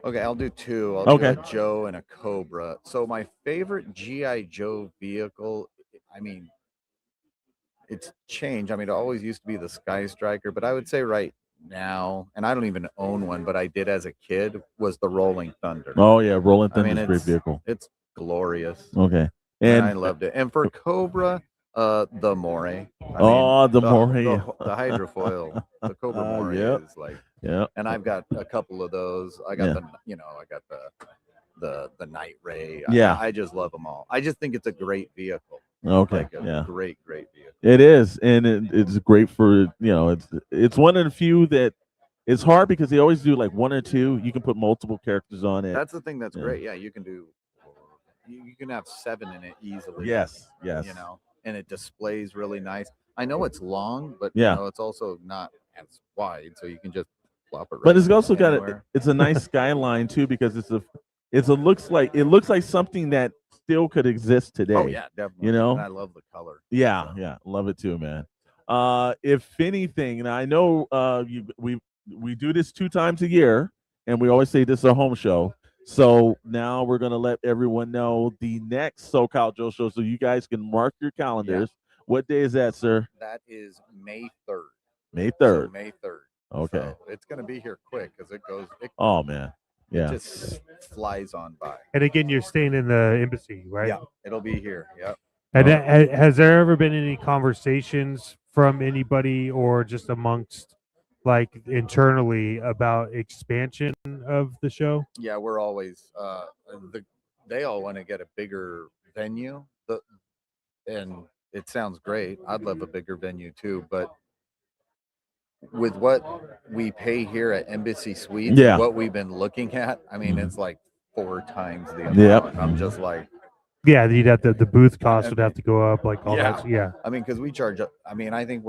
Okay, I'll do 2. I'll do a Joe and a Cobra. So my favorite G.I. Joe vehicle, I mean, it's changed. I mean, it always used to be the Sky Striker, but I would say right now, and I don't even own one, but I did as a kid, was the Rolling Thunder. Oh yeah, Rolling I mean, Thunder's a great vehicle. it's glorious. Okay. And I loved it. And for Cobra, the Moray. The Moray. The hydrofoil, the Cobra Moray is like. Yeah. And I've got a couple of those. I got the Night Ray. Yeah. I just love them all. I just think it's a great vehicle. Okay. Like a great vehicle. It is, and it's great for it's one of the few that it's hard because they always do like one or two. You can put multiple characters on it. That's the thing that's great. Yeah, you can do. You can have 7 in it easily. Yes. And it displays really nice. I know it's long, but it's also not as wide, so you can just plop it. But it's also it's a nice skyline too because it looks like something that still could exist today. Oh yeah, definitely. And I love the color. Yeah, love it too, man. If anything, and I know we do this 2 times a year, and we always say this is a home show. So now we're gonna let everyone know the next SoCal Joe show, so you guys can mark your calendars. Yeah. What day is that, sir? That is May 3rd. May 3rd. So May 3rd. Okay. So it's gonna be here quick because it goes. Oh man. Yeah. It just flies on by. And again, you're staying in the embassy, right? Yeah, it'll be here. Yep. And has there ever been any conversations from anybody or just amongst like internally about expansion of the show? Yeah, we're always they all want to get a bigger venue. And it sounds great. I'd love a bigger venue too, but with what we pay here at Embassy Suites, what we've been looking at, I mean, it's like 4 times the amount. Yep. I'm just like, yeah, you'd have the booth cost would have to go up, like all that. Yeah. I mean, because we charge. I mean, I think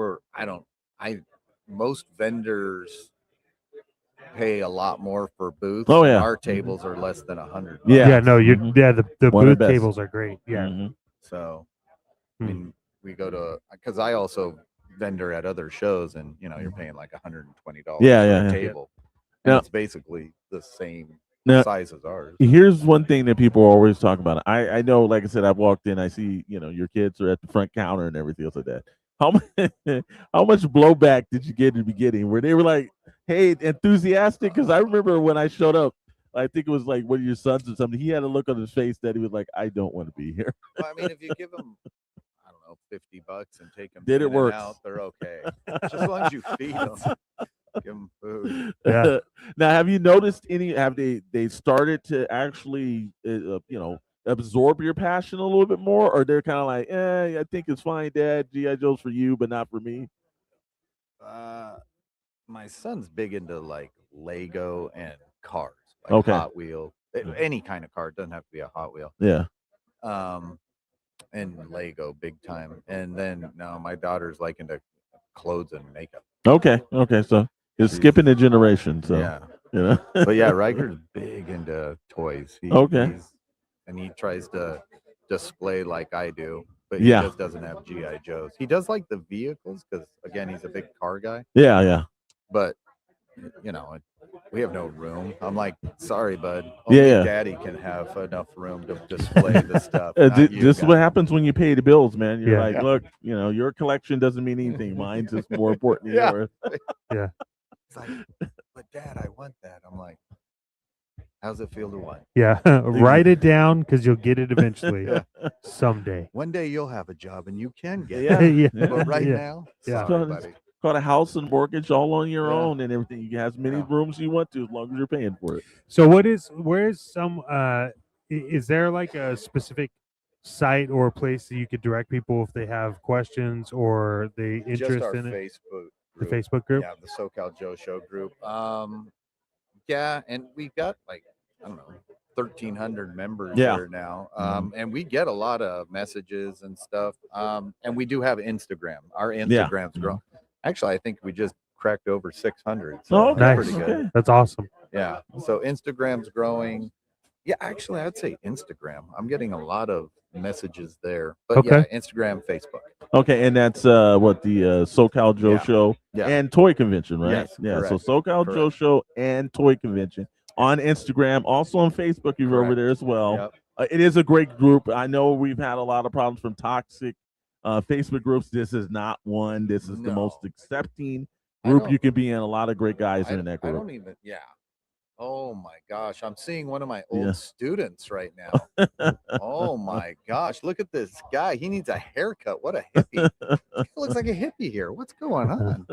most vendors pay a lot more for booths. Oh yeah. Our tables are less than $100. Yeah. No, the booth tables are great. Yeah. So, I mean, we go to because I also vendor at other shows, and you're paying like $120 for a table. And it's basically the same size as ours. Here's one thing that people always talk about. I know, like I said, I've walked in, I see, your kids are at the front counter and everything else like that. How much blowback did you get in the beginning where they were like, hey, enthusiastic? Because I remember when I showed up, I think it was like one of your sons or something. He had a look on his face that he was like, I don't want to be here. Well, I mean, if you give them, I don't know, $50 and take them Did it work? Out, they're okay. Just as long as you feed them. Give them food. Yeah. Now, have you noticed have they started to actually, absorb your passion a little bit more, or they're kind of like, I think it's fine, Dad. G.I. Joe's for you, but not for me? My son's big into like Lego and cars, like Hot Wheel, any kind of car. It doesn't have to be a Hot Wheel. Yeah. And Lego big time. And then now my daughter's like into clothes and makeup. Okay. So you're skipping a generation. So yeah. But yeah, Riker's big into toys. He tries to display like I do, but he just doesn't have G.I. Joes. He does like the vehicles because again, he's a big car guy. Yeah. But we have no room. I'm like, sorry, bud. Only Daddy can have enough room to display the stuff. This is what happens when you pay the bills, man. You're like, look, your collection doesn't mean anything. Mine's just more important than yours. Yeah. It's like, but Dad, I want that. I'm like, how's it feel to want? Yeah. Write it down because you'll get it eventually. Someday. One day you'll have a job and you can get it. But right now, sorry, buddy. Got a house and mortgage all on your own and everything. You can have as many rooms you want to as long as you're paying for it. So where is some is there like a specific site or place that you could direct people if they have questions or they interest in it? Facebook group. The Facebook group? Yeah, the SoCal Joe Show group. Yeah, and we've got like, I don't know, 1,300 members there now. And we get a lot of messages and stuff. And we do have Instagram. Our Instagram's grown. Actually, I think we just cracked over 600. So nice. Pretty good. That's awesome. Yeah. So Instagram's growing. Yeah, actually, I'd say Instagram. I'm getting a lot of messages there. But yeah, Instagram, Facebook. Okay, and that's what the SoCal Joe Show and Toy Convention, right? Yes, yeah. correct. So SoCal Joe Show and Toy Convention on Instagram, also on Facebook. You're over there as well. Yep. It is a great group. I know we've had a lot of problems from toxic Facebook groups. This is not one. This is the most accepting group you can be in. A lot of great guys in that I group. don't even. Yeah. Oh my gosh, I'm seeing one of my Yeah. old students right now. Oh my gosh, look at this guy. He needs a haircut. What a hippie. He looks like a hippie here. What's going on?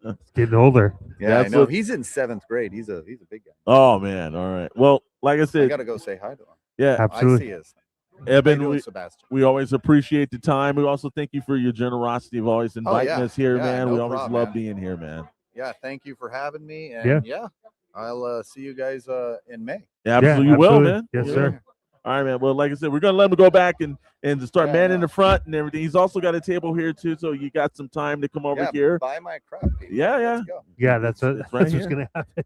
It's getting older. Yeah, That's I know. what- He's in 7th grade. He's a big guy. Oh man, all right. Well, like I I said, gotta go say hi to him. yeah, Absolutely. I see his. How you Eben, doing, Sebastian? we always appreciate the time. We also thank you for your generosity of always inviting yeah. us here, Yeah, man. no We always problem, love man. being here, man. Yeah, thank you for having me. And yeah, I'll see you guys in May. Yeah, absolutely, Yeah, you will, absolutely. man. Yes, Yeah. sir. All right, man. Well, like I said, we're gonna let him go back and start Yeah, manning no. the front and everything. He's also got a table here too, so you got some time to come over Yeah, here. buy my crap. People. Yeah, yeah. Let's go. Yeah, that's It's right what's here. gonna happen.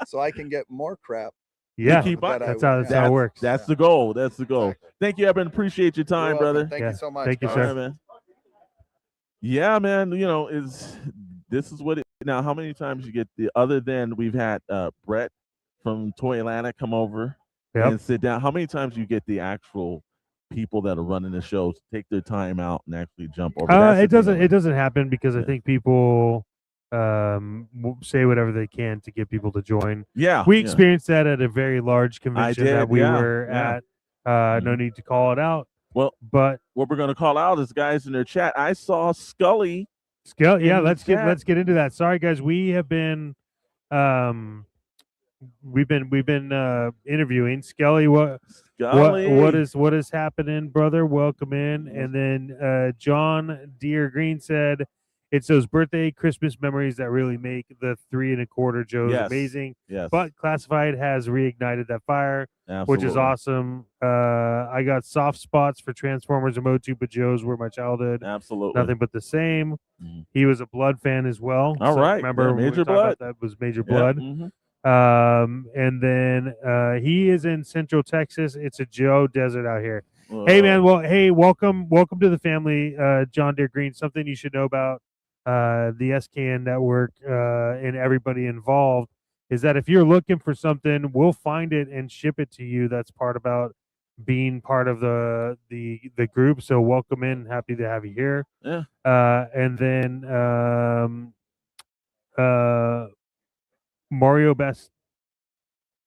So I can get more crap. Yeah, keep on- that's how it works. That's the goal. That's the goal. Exactly. Thank you, Eben. Appreciate your time, You're welcome. brother. Thank Yeah. you so much. Thank you, guys. sir. All right, man. Yeah, man. You know, this is what it now. How many times you get the other than we've had Brett from Toy Atlanta come over Yep. and sit down. How many times you get the actual people that are running the shows take their time out and actually jump over? That's the It thing doesn't. I It doesn't happen because I Yeah. think people say whatever they can to get people to join. Yeah, We yeah. experienced that at a very large convention did, that we yeah, were yeah. at. No need to call it out, Well, but what we're gonna call out is guys in their chat. I saw Scully. Scale. Yeah, in the let's get chat. into that. Sorry, guys. We have been we've been interviewing Skelly. Scully. What is happening, brother? Welcome in. And then John Deere Green said, "It's those birthday Christmas memories that really make the 3 1/4 Joes Yes. amazing." Yes. But Classified has reignited that fire, which is Absolutely. awesome. I got soft spots for Transformers and Motu, but Joes were my childhood. Absolutely. Nothing but the same. Mhm. He was a Blood fan as well. All So right. remember Yeah, when we Major were talking about Blood. that was Major Yeah, Blood. mhm. And then he is in Central Texas. It's a Joe desert out here. Hey man, well, hey, welcome to the family, John Deere Green. Something you should know about the SKN network and everybody involved is that if you're looking for something, we'll find it and ship it to you. That's part about being part of the group. So welcome in, happy to have you here. Yeah. And then Mario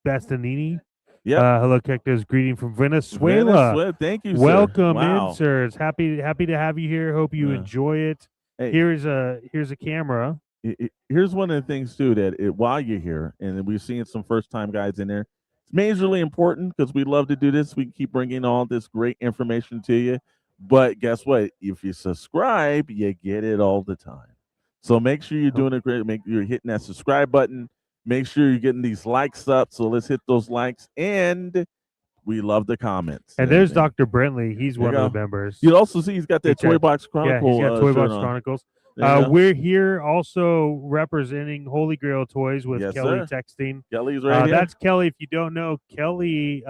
Bastanini. Yeah. Hello, Cactus. Greeting from Venezuela. Thank you, sir. Welcome Wow. in, sirs. Happy to have you here. Hope you Yeah. enjoy it. Hey. Here's a camera. Here's one of the things too that while you're here, and we're seeing some first-time guys in there. It's majorly important because we love to do this. We can keep bringing all this great information to you. But guess what? If you subscribe, you get it all the time. So make sure you're doing it great. Make you're hitting that subscribe button. Make sure you're getting these likes up. So let's hit those likes. And we love the comments. And there's everything. Dr. Brentley. He's There one you of go. the members. You also see he's got that Toy Box Chronicle. Yeah, he's got Toy shirt Box on. Chronicles. There you go. We're here also representing Holy Grail Toys with Yes, Kelly sir. Texting. Kelly's right here. That's Kelly. If you don't know, Kelly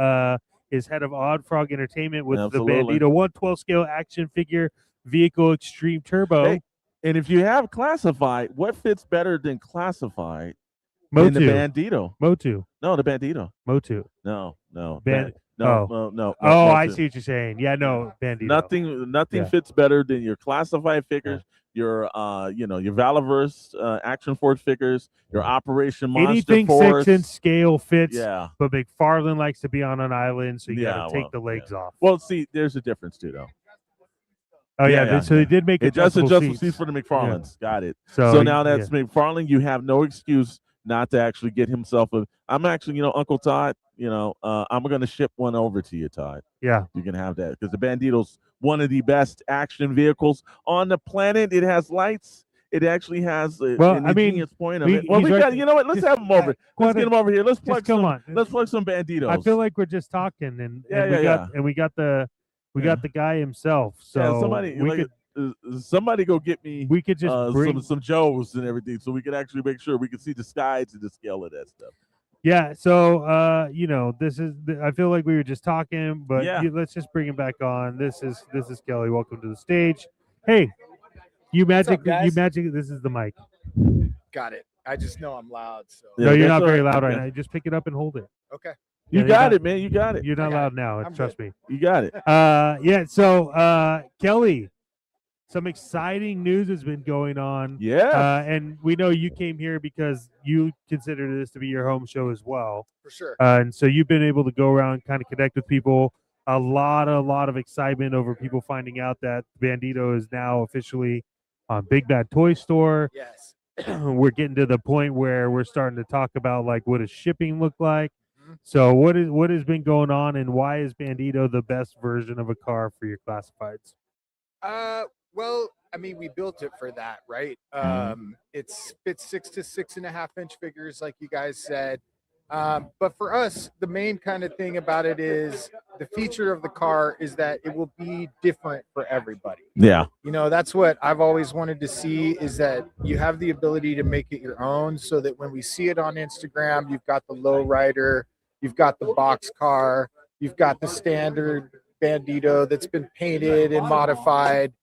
is head of Odd Frog Entertainment with Absolutely. the Bandito 112 scale action figure vehicle Extreme Turbo. Hey, and if you have Classified, what fits better than Classified than the Motu. Bandito? Motu. No, the Bandito. Motu. No. No. No. Oh, I Motu. see what you're saying. Yeah, no, Bandito. Nothing Yeah. fits better than your Classified figures, your your Valaverse Action Force figures, your Operation Monster Anything Force. 6-inch scale fits. Yeah. But McFarlane likes to be on an island, so you Yeah, got to take well, the legs off. Well, see, there's a difference too, though. Oh yeah, so they did make it does adjustable adjustable seats. seats for the McFarlanes. Got it. So, So now that's McFarlane. You have no excuse not to actually get himself a. I'm actually, Uncle Todd. I'm going to ship one over to you, Todd. Yeah, you can have that because the Bandito's one of the best action vehicles on the planet. It has lights. It actually has an ingenious point of it. Well, we got. You know what? Let's have him over. Let's get him over here. Let's plug some. Let's plug some Banditos. I feel like we're just talking, and we got the guy himself. So somebody go get me. We could just bring some Joes and everything, so we can actually make sure we can see the skies and the scale of that stuff. Yeah. So this is. I feel like we were just talking, but let's just bring him back on. This is Kelly. Welcome to the stage. Hey, you magic. You magic. This is the mic. Got it. I just know I'm loud. So no, you're not very loud right now. Just pick it up and hold it. Okay. You got it, man. You got it. You're not loud now. Trust me. You got it. Yeah. So Kelly, some exciting news has been going on. Yeah. And we know you came here because you consider this to be your home show as well. For sure. And so you've been able to go around, kind of connect with people. A lot of excitement over people finding out that Bandito is now officially on Big Bad Toy Store. Yes. We're getting to the point where we're starting to talk about like what does shipping look like. Mhm. So what has been going on, and why is Bandito the best version of a car for your classifieds? Well, I mean, we built it for that, right? It's 6 to 6.5 inch figures, like you guys said. But for us, the main kind of thing about it is the feature of the car is that it will be different for everybody. Yeah. You know, that's what I've always wanted to see, is that you have the ability to make it your own, so that when we see it on Instagram, you've got the lowrider, you've got the box car, you've got the standard Bandito that's been painted and modified.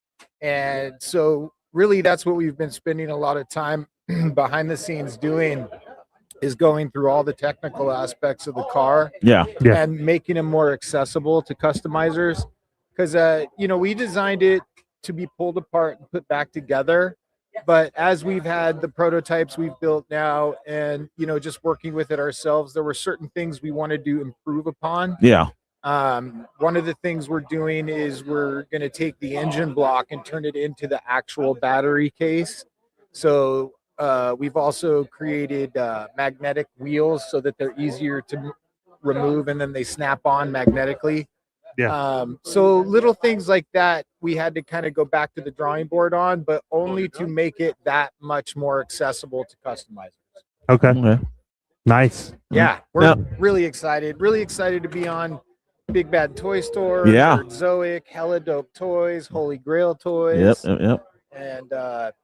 And so really that's what we've been spending a lot of time behind the scenes doing, is going through all the technical aspects of the car and making them more accessible to customizers. Because you know, we designed it to be pulled apart and put back together, but as we've had the prototypes we've built now, and you know, just working with it ourselves, there were certain things we wanted to improve upon. One of the things we're doing is we're going to take the engine block and turn it into the actual battery case. So we've also created magnetic wheels so that they're easier to remove, and then they snap on magnetically. So little things like that we had to kind of go back to the drawing board on, but only to make it that much more accessible to customizers. Okay. Nice. Yeah, we're really excited to be on Big Bad Toy Store, Zoic, Hella Dope Toys, Holy Grail Toys. Yep. And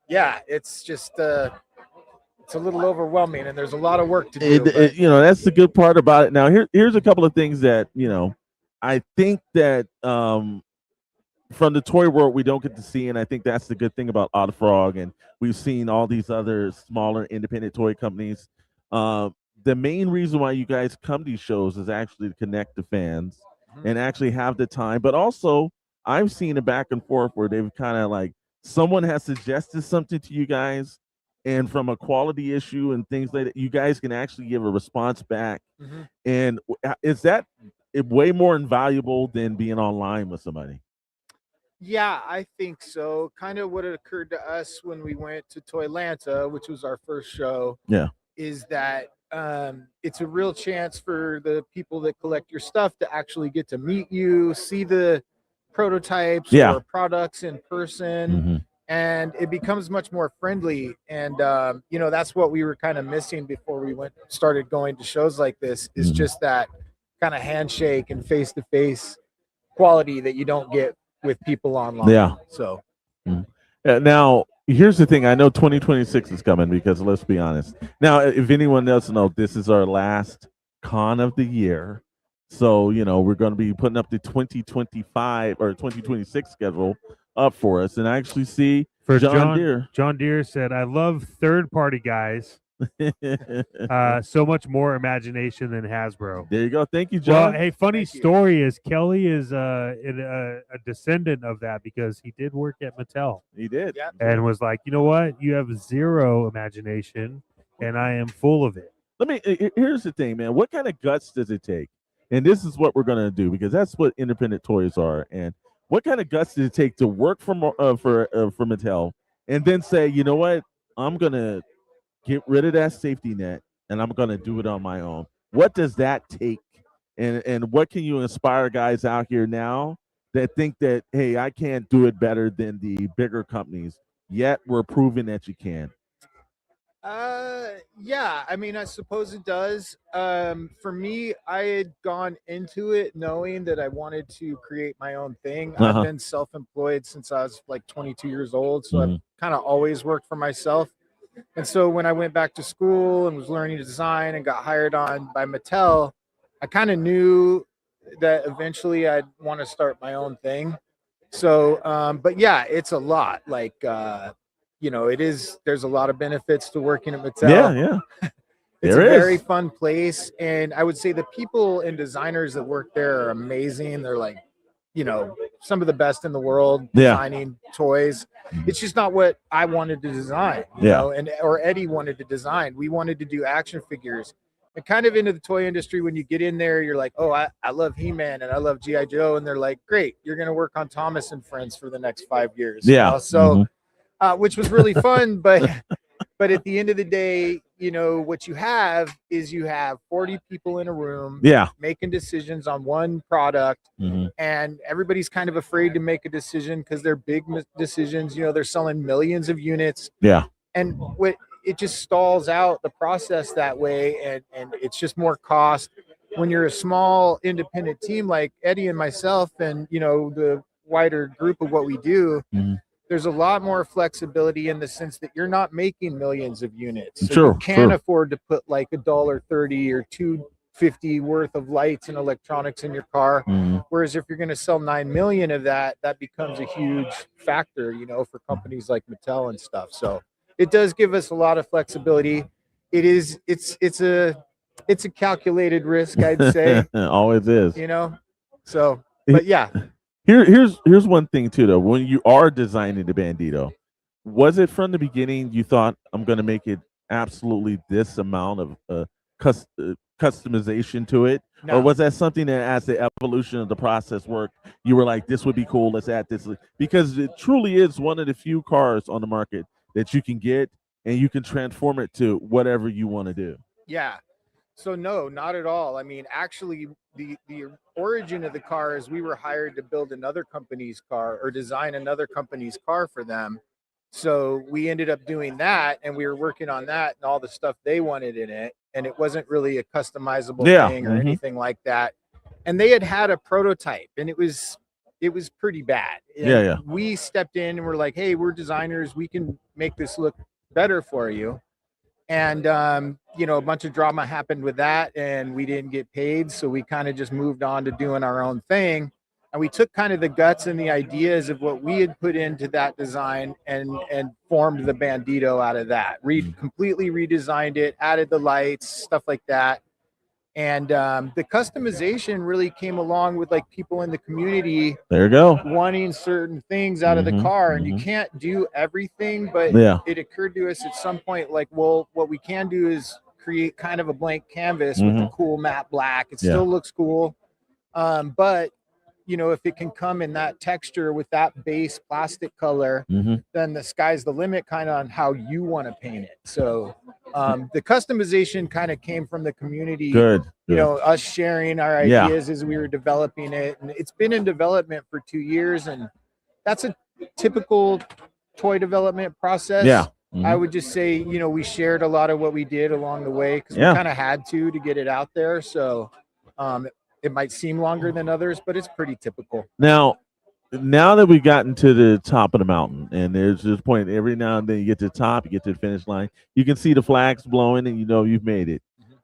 yeah, it's just it's a little overwhelming, and there's a lot of work to do. You know, that's the good part about it. Now, here's a couple of things that, you know, I think that from the toy world we don't get to see, and I think that's the good thing about Odd Frog, and we've seen all these other smaller independent toy companies. The main reason why you guys come to these shows is actually to connect to fans and actually have the time. But also, I've seen a back and forth where they've kind of like, someone has suggested something to you guys, and from a quality issue and things like that, you guys can actually give a response back. And is that way more invaluable than being online with somebody? Yeah, I think so. Kind of what occurred to us when we went to Toylanta, which was our first show, is that it's a real chance for the people that collect your stuff to actually get to meet you, see the prototypes or products in person, and it becomes much more friendly. And you know, that's what we were kind of missing before we started going to shows like this, is just that kind of handshake and face-to-face quality that you don't get with people online. So now here's the thing. I know 2026 is coming, because let's be honest. Now, if anyone doesn't know, this is our last con of the year. So, you know, we're going to be putting up the 2025 or 2026 schedule up for us. And I actually see For John Deere. John Deere said, "I love third-party guys. So much more imagination than Hasbro." There you go. Thank you, John. Well, hey, funny story is Kelly is a descendant of that, because he did work at Mattel. He did. And was like, you know what? You have zero imagination, and I am full of it. Here's the thing, man. What kind of guts does it take? And this is what we're going to do, because that's what independent toys are. And what kind of guts does it take to work for Mattel and then say, you know what? I'm going to get rid of that safety net, and I'm going to do it on my own. What does that take? And what can you inspire guys out here now that think that, hey, I can't do it better than the bigger companies, yet we're proving that you can? Yeah, I mean, I suppose it does. For me, I had gone into it knowing that I wanted to create my own thing. I've been self-employed since I was like 22 years old, so I've kind of always worked for myself. And so when I went back to school and was learning to design and got hired on by Mattel, I kind of knew that eventually I'd want to start my own thing. So, but yeah, it's a lot. Like, you know, there's a lot of benefits to working at Mattel. It's a very fun place. And I would say the people and designers that work there are amazing. They're like you know, some of the best in the world Yeah. designing toys. It's just not what I wanted to design, you Yeah. know, and or Eddie wanted to design. We wanted to do action figures. And kind of into the toy industry, when you get in there, you're like, oh, I love He-Man and I love G.I. Joe. And they're like, great, you're going to work on Thomas and Friends for the next 5 years. Yeah. You know? So, which was really fun. But at the end of the day, you know, what you have is you have 40 people in a room Yeah. making decisions on one product. And everybody's kind of afraid to make a decision because they're big decisions. You know, they're selling millions of units. Yeah. And what it just stalls out the process that way, and it's just more cost. When you're a small independent team like Eddie and myself, and you know, the wider group of what we do, there's a lot more flexibility in the sense that you're not making millions of units. So you can't afford to put like $1.30 or $2.50 worth of lights and electronics in your car. Whereas if you're going to sell 9 million of that, that becomes a huge factor, you know, for companies like Mattel and stuff. So it does give us a lot of flexibility. It's a calculated risk, I'd say. Always is. You know, so but yeah. Here's one thing too though. When you are designing the Bandito, was it from the beginning you thought I'm going to make it absolutely this amount of customization to it, No. or was that something that as the evolution of the process worked, you were like, this would be cool, let's add this, because it truly is one of the few cars on the market that you can get and you can transform it to whatever you want to do? Yeah. So no, not at all. I mean, actually, the origin of the car is we were hired to build another company's car or design another company's car for them. So we ended up doing that, and we were working on that and all the stuff they wanted in it, and it wasn't really a customizable thing or anything like that. And they had a prototype, and it was pretty bad. And we stepped in and we're like, hey, we're designers, we can make this look better for you. And you know, a bunch of drama happened with that, and we didn't get paid, so we kind of just moved on to doing our own thing. And we took kind of the guts and the ideas of what we had put into that design and formed the Bandito out of that. Completely redesigned it, added the lights, stuff like that. And the customization really came along with like people in the community wanting certain things out of the car, and you can't do everything, but it occurred to us at some point, like, well, what we can do is create kind of a blank canvas with a cool matte black. It still looks cool, but you know, if it can come in that texture with that base plastic color, then the sky's the limit kind of on how you want to paint it. So the customization kind of came from the community. You know, us sharing our ideas as we were developing it. And it's been in development for 2 years, and that's a typical toy development process. I would just say, you know, we shared a lot of what we did along the way because we kind of had to get it out there. So it might seem longer than others, but it's pretty typical. Now that we've gotten to the top of the mountain, and there's this point every now and then you get to the top, you get to the finish line, you can see the flags blowing, and you know you've made it.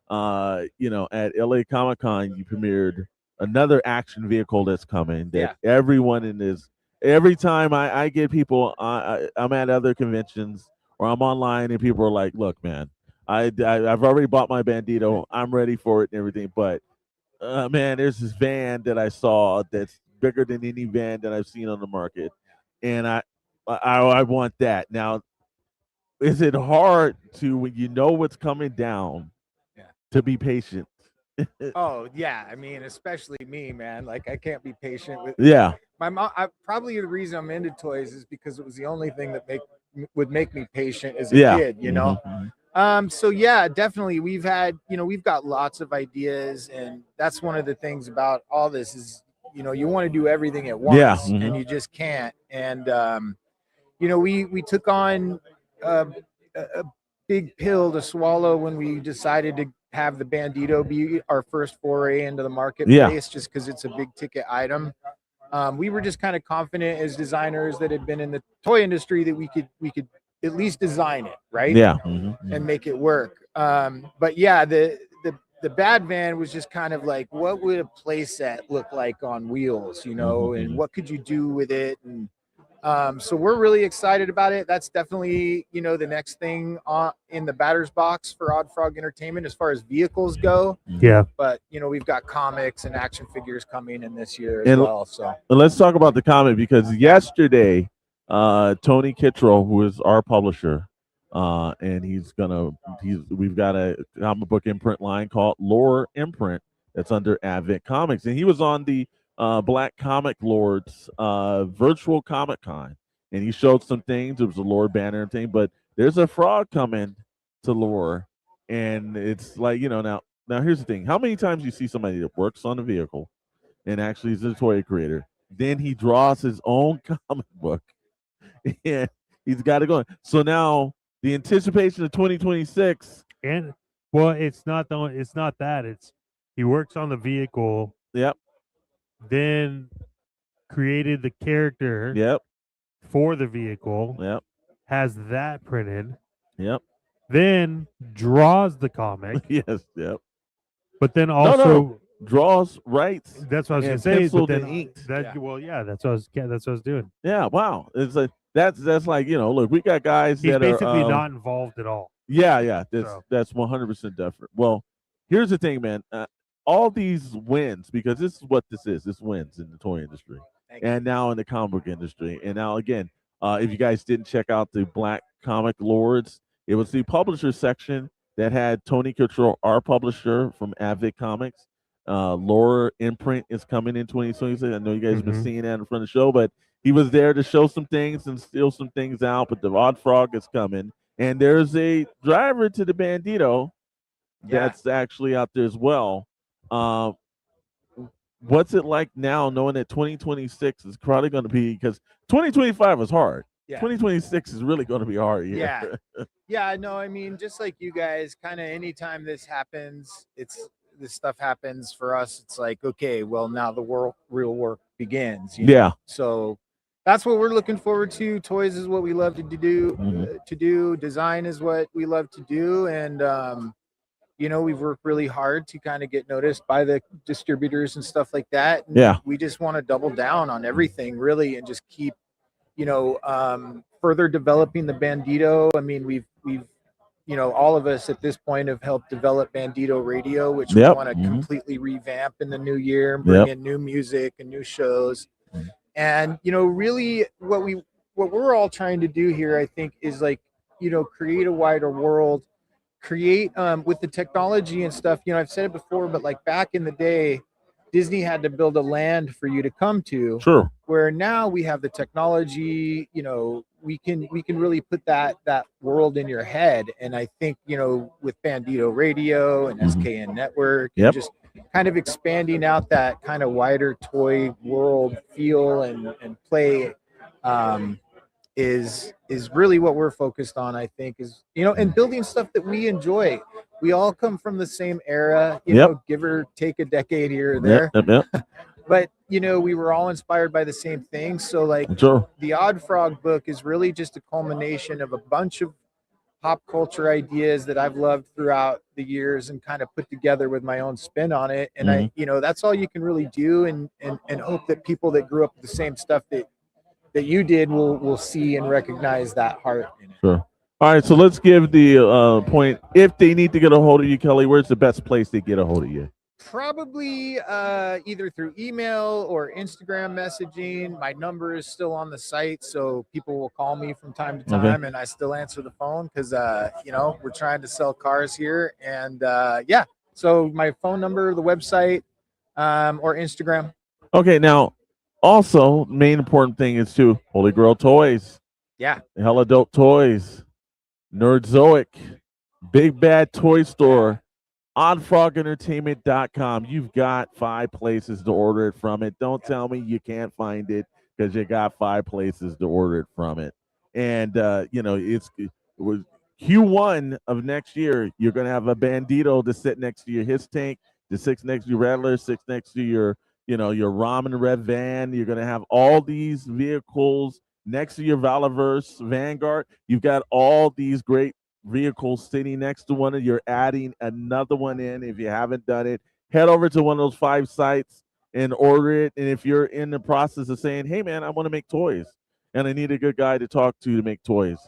You know, at LA Comic-Con, you premiered another action vehicle that's coming. That everyone in this, every time I get people, I'm at other conventions or I'm online, and people are like, "Look, man, I've already bought my Bandito. I'm ready for it and everything, but." Man, there's this van that I saw that's bigger than any van that I've seen on the market, and I want that. Now, is it hard to, when you know what's coming down, to be patient? Oh yeah, I mean, especially me, man. Like I can't be patient with. My mom. Probably the reason I'm into toys is because it was the only thing that would make me patient as a kid. You know. So yeah, definitely we've got lots of ideas, and that's one of the things about all this is, you know, you want to do everything at once and you just can't. And you know, we took on a big pill to swallow when we decided to have the Bandito be our first foray into the marketplace, just because it's a big ticket item. We were just kind of confident as designers that had been in the toy industry that we could at least design it right, and make it work. But yeah, the bad van was just kind of like, what would a play set look like on wheels, you know, and what could you do with it? And So we're really excited about it. That's definitely, the next thing in the batter's box for Odd Frog Entertainment as far as vehicles go. Yeah. But, we've got comics and action figures coming in this year as And- well. So let's talk about the comic, because yesterday, Tony Kittrell, who is our publisher, and we've got a comic book imprint line called Lore Imprint that's under Advent Comics, and he was on the Black Comic Lords virtual Comic Con, and he showed some things. It was a Lore banner and thing, but there's a frog coming to Lore, and it's like, now here's the thing: how many times you see somebody that works on a vehicle and actually is a toy creator, then he draws his own comic book, and he's got it going. So now the anticipation of 2026, And well, it's not that. It's he works on the vehicle, yep, then created the character yep, for the vehicle, yep, has that printed, yep, then draws the comic, yes, yep. but then No, also draws, writes, that's what I was gonna and say. But penciled then and inked. that's what I was doing. Yeah, wow. It's like that's like, look, we got guys He's that basically are not involved at all. Yeah, So. that's 100% different. Well, here's the thing, man. All these wins, because this is what this is. This wins in the toy industry, and now in the comic book industry. And now again, if you guys didn't check out the Black Comic Lords, it was the publisher section that had Tony Kittrell, our publisher from Avid Comics. Lore Imprint is coming in 2026. I know you guys have been seeing that in front of the show, but he was there to show some things and steal some things out. But the Odd Frog is coming. And there's a driver to the Bandito that's actually out there as well. What's it like now, knowing that 2026 is probably going to be, because 2025 was hard. Yeah. 2026 is really going to be hard. Yeah. Yeah, no, I mean, just like you guys, kind of anytime this stuff happens for us, it's like, okay, well, now the real work begins. Yeah. So that's what we're looking forward to. Toys is what we love to do. Design is what we love to do. And, we've worked really hard to kind of get noticed by the distributors and stuff like that. And we just want to double down on everything, really, and just keep, further developing the Bandito. I mean, we've all of us at this point have helped develop Bandito Radio, which we want to completely revamp in the new year and bring in new music and new shows. And, really what we're all trying to do here, I think, is like, create a wider world, create with the technology and stuff. I've said it before, but like back in the day, Disney had to build a land for you to come to. Sure. Where now we have the technology, we can really put that world in your head. And I think, with Bandito Radio and SKN Network, and just kind of expanding out that kind of wider toy world feel and play is really what we're focused on, I think, is, and building stuff that we enjoy. We all come from the same era, give or take a decade here or there. But, we were all inspired by the same thing. So, like, the Odd Frog book is really just a culmination of a bunch of pop culture ideas that I've loved throughout the years and kind of put together with my own spin on it. And I, that's all you can really do, and hope that people that grew up with the same stuff that you did will see and recognize that heart in it. Sure. All right, so let's give the point. If they need to get a hold of you, Kelly, where's the best place to get a hold of you? Probably either through email or Instagram messaging. My number is still on the site, so people will call me from time to time, and I still answer the phone because, we're trying to sell cars here. And, so my phone number, the website, or Instagram. Okay, now, also, main important thing is, too, Holy Grail Toys. Yeah. Hella Dope Toys. Nerdzoic. Big Bad Toy Store. OddFrogEntertainment.com. You've got 5 places to order it from it. Don't tell me you can't find it, because you got 5 places to order it from it. And, it was Q1 of next year. You're going to have a Bandito to sit next to your His Tank, to sit next to your Rattler, sit next to your Ramen Red Van. You're going to have all these vehicles next to your Valaverse Vanguard. You've got all these great vehicles sitting next to one, and you're adding another one in. If you haven't done it, head over to one of those 5 sites and order it. And if you're in the process of saying, hey man, I want to make toys and I need a good guy to talk to make toys,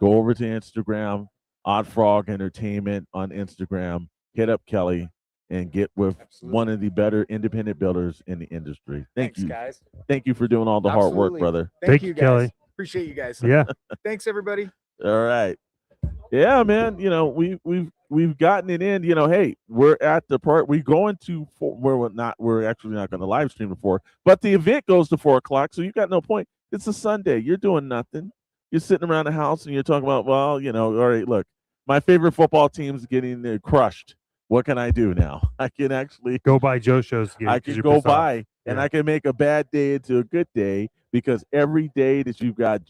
go over to Instagram, Odd Frog Entertainment on Instagram. Hit up Kelly and get with one of the better independent builders in the industry. Thanks, guys. Thank you for doing all the hard work, Absolutely. brother. Thank you, guys. Kelly. Appreciate you guys. Yeah. Thanks, everybody. All right. Yeah, man. We've gotten it in. Hey, we're at the part we're going to. We're actually not going to live stream at 4, but the event goes to 4 o'clock. So you got no point. It's a Sunday. You're doing nothing. You're sitting around the house and you're talking about, all right. Look, my favorite football team's getting crushed. What can I do now? I can actually go buy Joe Show's game. I can go buy and I can make a bad day into a good day, because every day that you've got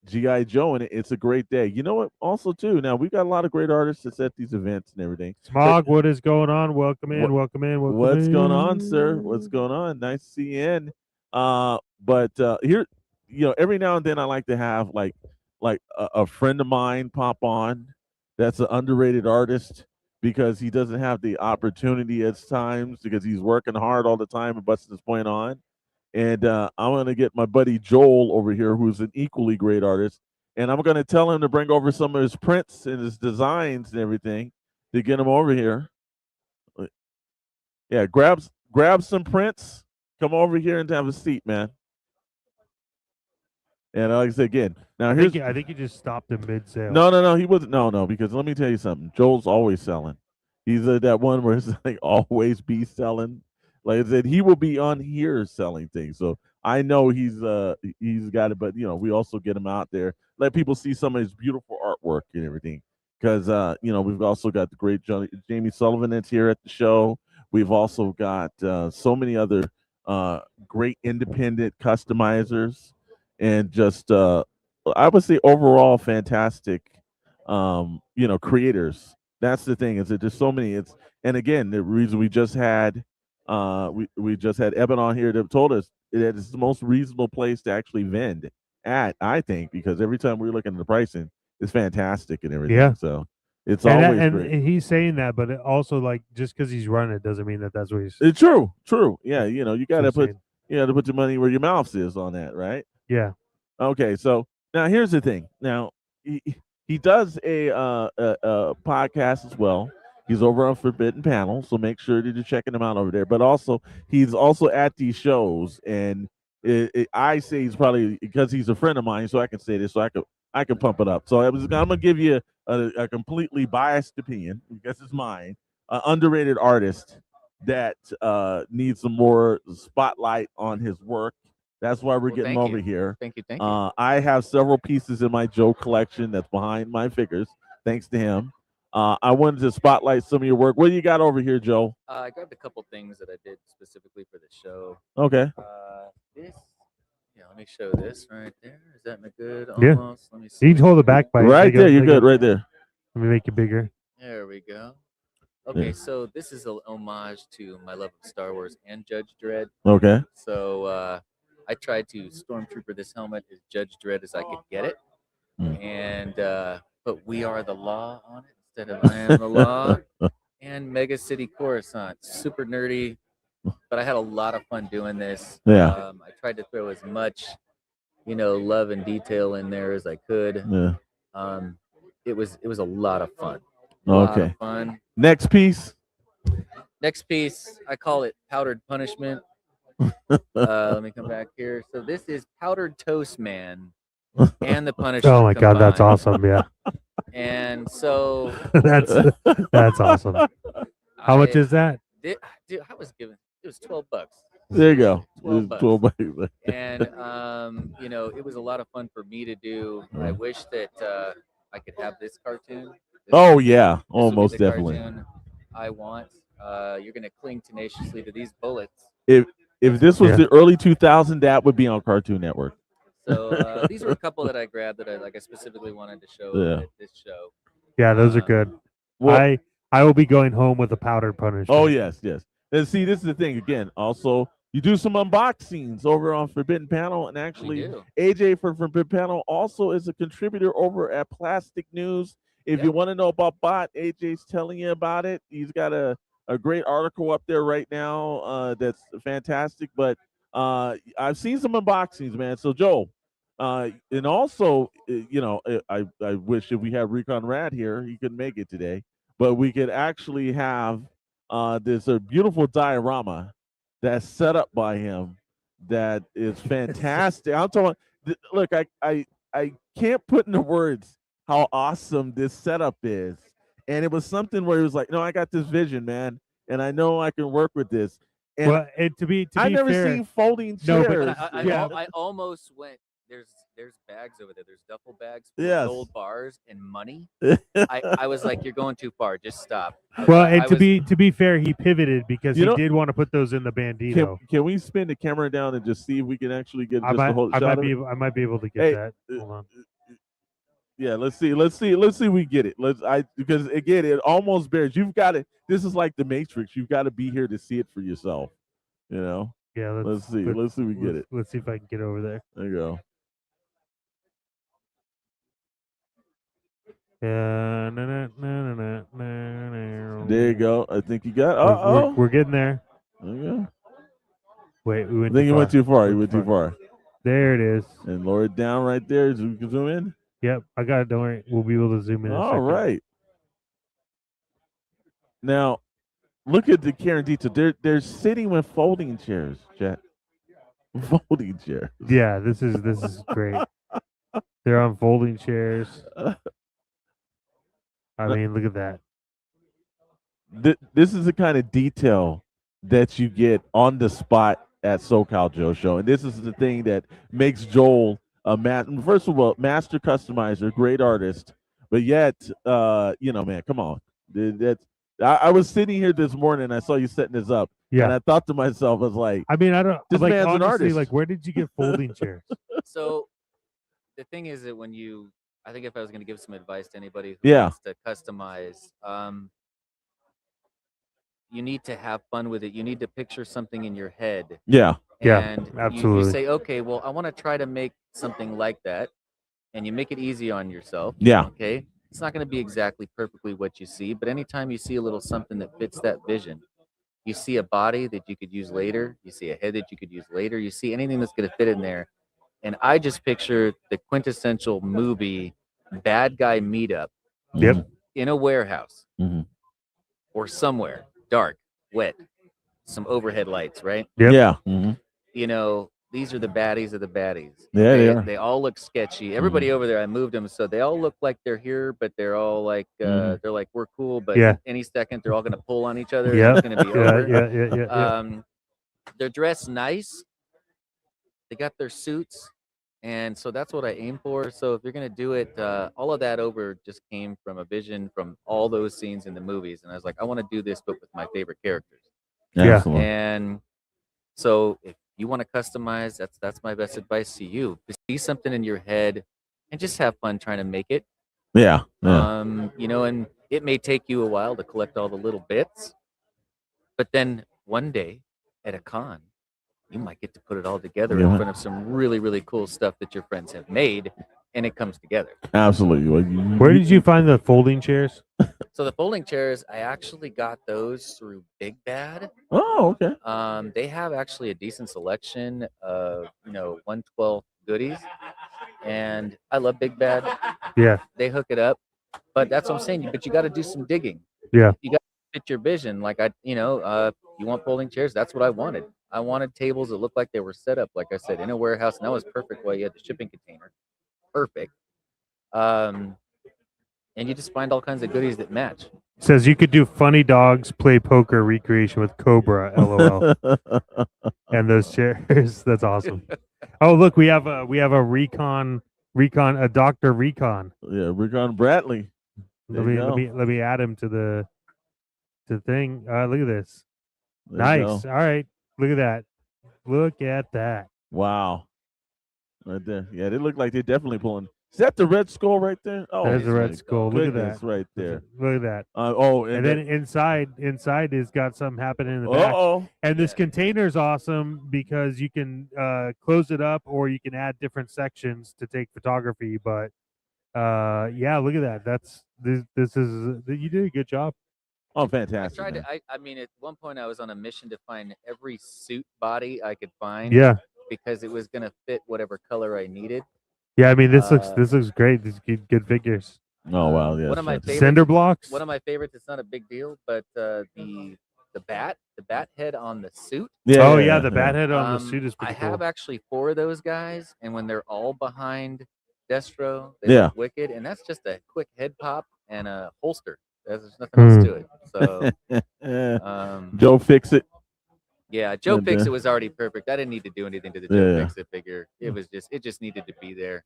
G.I. Joe in it, it's a great day. You know what? Also, too, now we've got a lot of great artists that's at these events and everything. Smog, what is going on? Welcome in. Welcome in. What's going on, sir? What's going on? Nice to see you in. But here, every now and then I like to have like a friend of mine pop on that's an underrated artist, because he doesn't have the opportunity at times, because he's working hard all the time and busting his point on. And I'm going to get my buddy Joel over here, who's an equally great artist, and I'm going to tell him to bring over some of his prints and his designs and everything to get him over here. Yeah, grab some prints, come over here and have a seat, man. And like I said again, now I think he just stopped in mid sale. No, he wasn't. No, because let me tell you something. Joel's always selling. He's that one where it's like always be selling. Like I said, he will be on here selling things. So I know he's got it, but we also get him out there, let people see some of his beautiful artwork and everything. Because we've also got the great Jamie Sullivan that's here at the show. We've also got so many other great independent customizers, and just I would say overall fantastic creators. That's the thing, is that there's so many. And again, the reason we just had we just had Eben on here that told us that it's the most reasonable place to actually vend at, I think, because every time we're looking at the pricing, it's fantastic and everything. Yeah. So it's always great. And he's saying that, but it also, like, just because he's running it doesn't mean that's what he's. It's true. Yeah, you gotta put your money where your mouth is on that, right? Yeah. Okay, so now here's the thing. Now he does a podcast as well. He's over on Forbidden Panel, so make sure that you're checking him out over there. But also, he's also at these shows, and I say he's probably, because he's a friend of mine, so I can say this, so I can pump it up. So I'm gonna give you a completely biased opinion, because it's mine. An underrated artist that needs some more spotlight on his work. That's why we're getting over here. Thank you. I have several pieces in my Joe collection that's behind my figures, thanks to him. I wanted to spotlight some of your work. What do you got over here, Joe? I grabbed a couple things that I did specifically for the show. Okay. Let me show this right there. Is that good? Yeah. Almost. Let me see. You can hold it back by right there. You're good. Right there. Let me make it bigger. There we go. Okay, so this is an homage to my love of Star Wars and Judge Dredd. Okay. So I tried to stormtrooper this helmet as Judge Dredd as I could get it, and put "We Are the Law" on it instead of "I Am the Law," and Mega City Coruscant. Super nerdy, but I had a lot of fun doing this. Yeah. I tried to throw as much, love and detail in there as I could. Yeah. It was a lot of fun. Okay. Fun. Next piece. Next piece, I call it Powdered Punishment. Let me come back here. So this is Powdered Toast Man and the Punishment. Oh my God, that's awesome! Yeah. And so that's awesome. How much is that? Dude, I was given it was $12. There you go. $12. And it was a lot of fun for me to do. I wish that I could have this cartoon. Most definitely. I want. You're gonna cling tenaciously to these bullets. If this was the early 2000s, that would be on Cartoon Network. So these were a couple that I grabbed that I specifically wanted to show at this show. Yeah, those are good. Well, I will be going home with a powdered punishment. Oh yes. And see, this is the thing again. Also, you do some unboxings over on Forbidden Panel, and actually, AJ from Forbidden Panel also is a contributor over at Plastic News. If you want to know about Bot, AJ's telling you about it. He's got a great article up there right now that's fantastic. But I've seen some unboxings, man. So, Joel, And also, I wish if we had Recon Rad here, he could make it today, but we could actually have there's a beautiful diorama that's set up by him that is fantastic. I'm talking. Look, I can't put into words how awesome this setup is, and it was something where he was like, "No, I got this vision, man, and I know I can work with this." And Well, and to be I never fair, seen folding no, but chairs. I almost went. There's bags over there. There's duffel bags with Yes. gold bars and money. I was like, you're going too far. Just stop. Well, and to be fair, he pivoted because You he know- did want to put those in the Bandito. Can we spin the camera down and just see if we can actually get I just might, a whole I shot might of be it? able, I might be able to get Hey, that. Hold on. Yeah, let's see if we get it. Because again, it almost bears. You've got to. This is like the Matrix. You've got to be here to see it for yourself. You know. Yeah, Let's see if we get it. Let's see if I can get over there. There you go. Yeah, There you go. I think you got. We're getting there. There you go. Wait, we went. I think you went too far. You Went went too far. There it is. And lower it down right there so we can zoom in. Yep, I got it. Don't worry. We'll be able to zoom in. All right. Now, look at the care and detail. They're sitting with folding chairs, Chat. Folding chairs. Yeah, this is great. They're on folding chairs. I mean, look at that. This is the kind of detail that you get on the spot at SoCal Joe Show, and this is the thing that makes Joel first of all, master customizer, great artist, but yet, man, come on. I was sitting here this morning, I saw you setting this up, and I thought to myself, I was like, I mean, I don't. This like, man's an honestly, artist. like, where did you get folding chairs? So the thing is that I think if I was going to give some advice to anybody who Yeah. wants to customize, you need to have fun with it. You need to picture something in your head. Yeah. Yeah, And absolutely. You say, okay, well, I want to try to make something like that, and you make it easy on yourself. Yeah. Okay. It's not going to be exactly perfectly what you see, but anytime you see a little something that fits that vision, you see a body that you could use later, you see a head that you could use later, you see anything that's going to fit in there. And I just picture the quintessential movie bad guy meetup in a warehouse or somewhere dark, wet, some overhead lights, right? Yep. Yeah. Mm-hmm. These are the baddies of the baddies. Yeah, they are. They all look sketchy. Everybody over there, I moved them, so they all look like they're here, but they're all like they're like, we're cool, but any second they're all gonna pull on each other. Yeah. It's gonna be over. Yeah. They're dressed nice. They got their suits, and so that's what I aim for. So if you're gonna do it, all of that over just came from a vision from all those scenes in the movies, and I was like, I want to do this, but with my favorite characters. Yeah. And so if you want to customize, that's my best advice to you. Just see something in your head and just have fun trying to make it. Yeah. And it may take you a while to collect all the little bits, but then one day at a con, you might get to put it all together in front of some really, really cool stuff that your friends have made, and it comes together. Absolutely. Where did you find the folding chairs? So the folding chairs, I actually got those through Big Bad. Oh, okay. They have actually a decent selection of 1/12 goodies, and I love Big Bad. Yeah. They hook it up, but that's what I'm saying. But you got to do some digging. Yeah. You got to fit your vision. Like you want folding chairs? That's what I wanted. I wanted tables that looked like they were set up, like I said, in a warehouse, and that was perfect. While you had the shipping container, perfect. And you just find all kinds of goodies that match. Says you could do funny dogs play poker recreation with Cobra, LOL. And those chairs, that's awesome. Oh, look, we have a recon, a Dr. Recon. Yeah, Recon Bradley. Let me add him to the thing. Look at this. There Nice. All right. Look at that. Look at that. Wow. Right there. Yeah, they look like they're definitely pulling. Is that the Red Skull right there? Oh, there's the Red Skull. Look at that. Right there. Look at that. And then inside has got something happening in the back. And this container's awesome because you can close it up or you can add different sections to take photography. But yeah, look at that. This is you did a good job. Oh, fantastic. I tried to. I mean, at one point I was on a mission to find every suit body I could find. Yeah. Because it was gonna fit whatever color I needed. Yeah, I mean this looks great. These good figures. Oh wow, yeah. One of my favorites. Cinder blocks. One of my favorites. It's not a big deal, but the bat head on the suit. Yeah. Oh yeah, the bat head on the suit is I pretty cool. have actually 4 of those guys, and when they're all behind Destro, they look wicked, and that's just a quick head pop and a holster. There's nothing else to it. So, Joe Fix It. Yeah, Joe Fix It was already perfect. I didn't need to do anything to the Joe Fix It figure. It just needed to be there.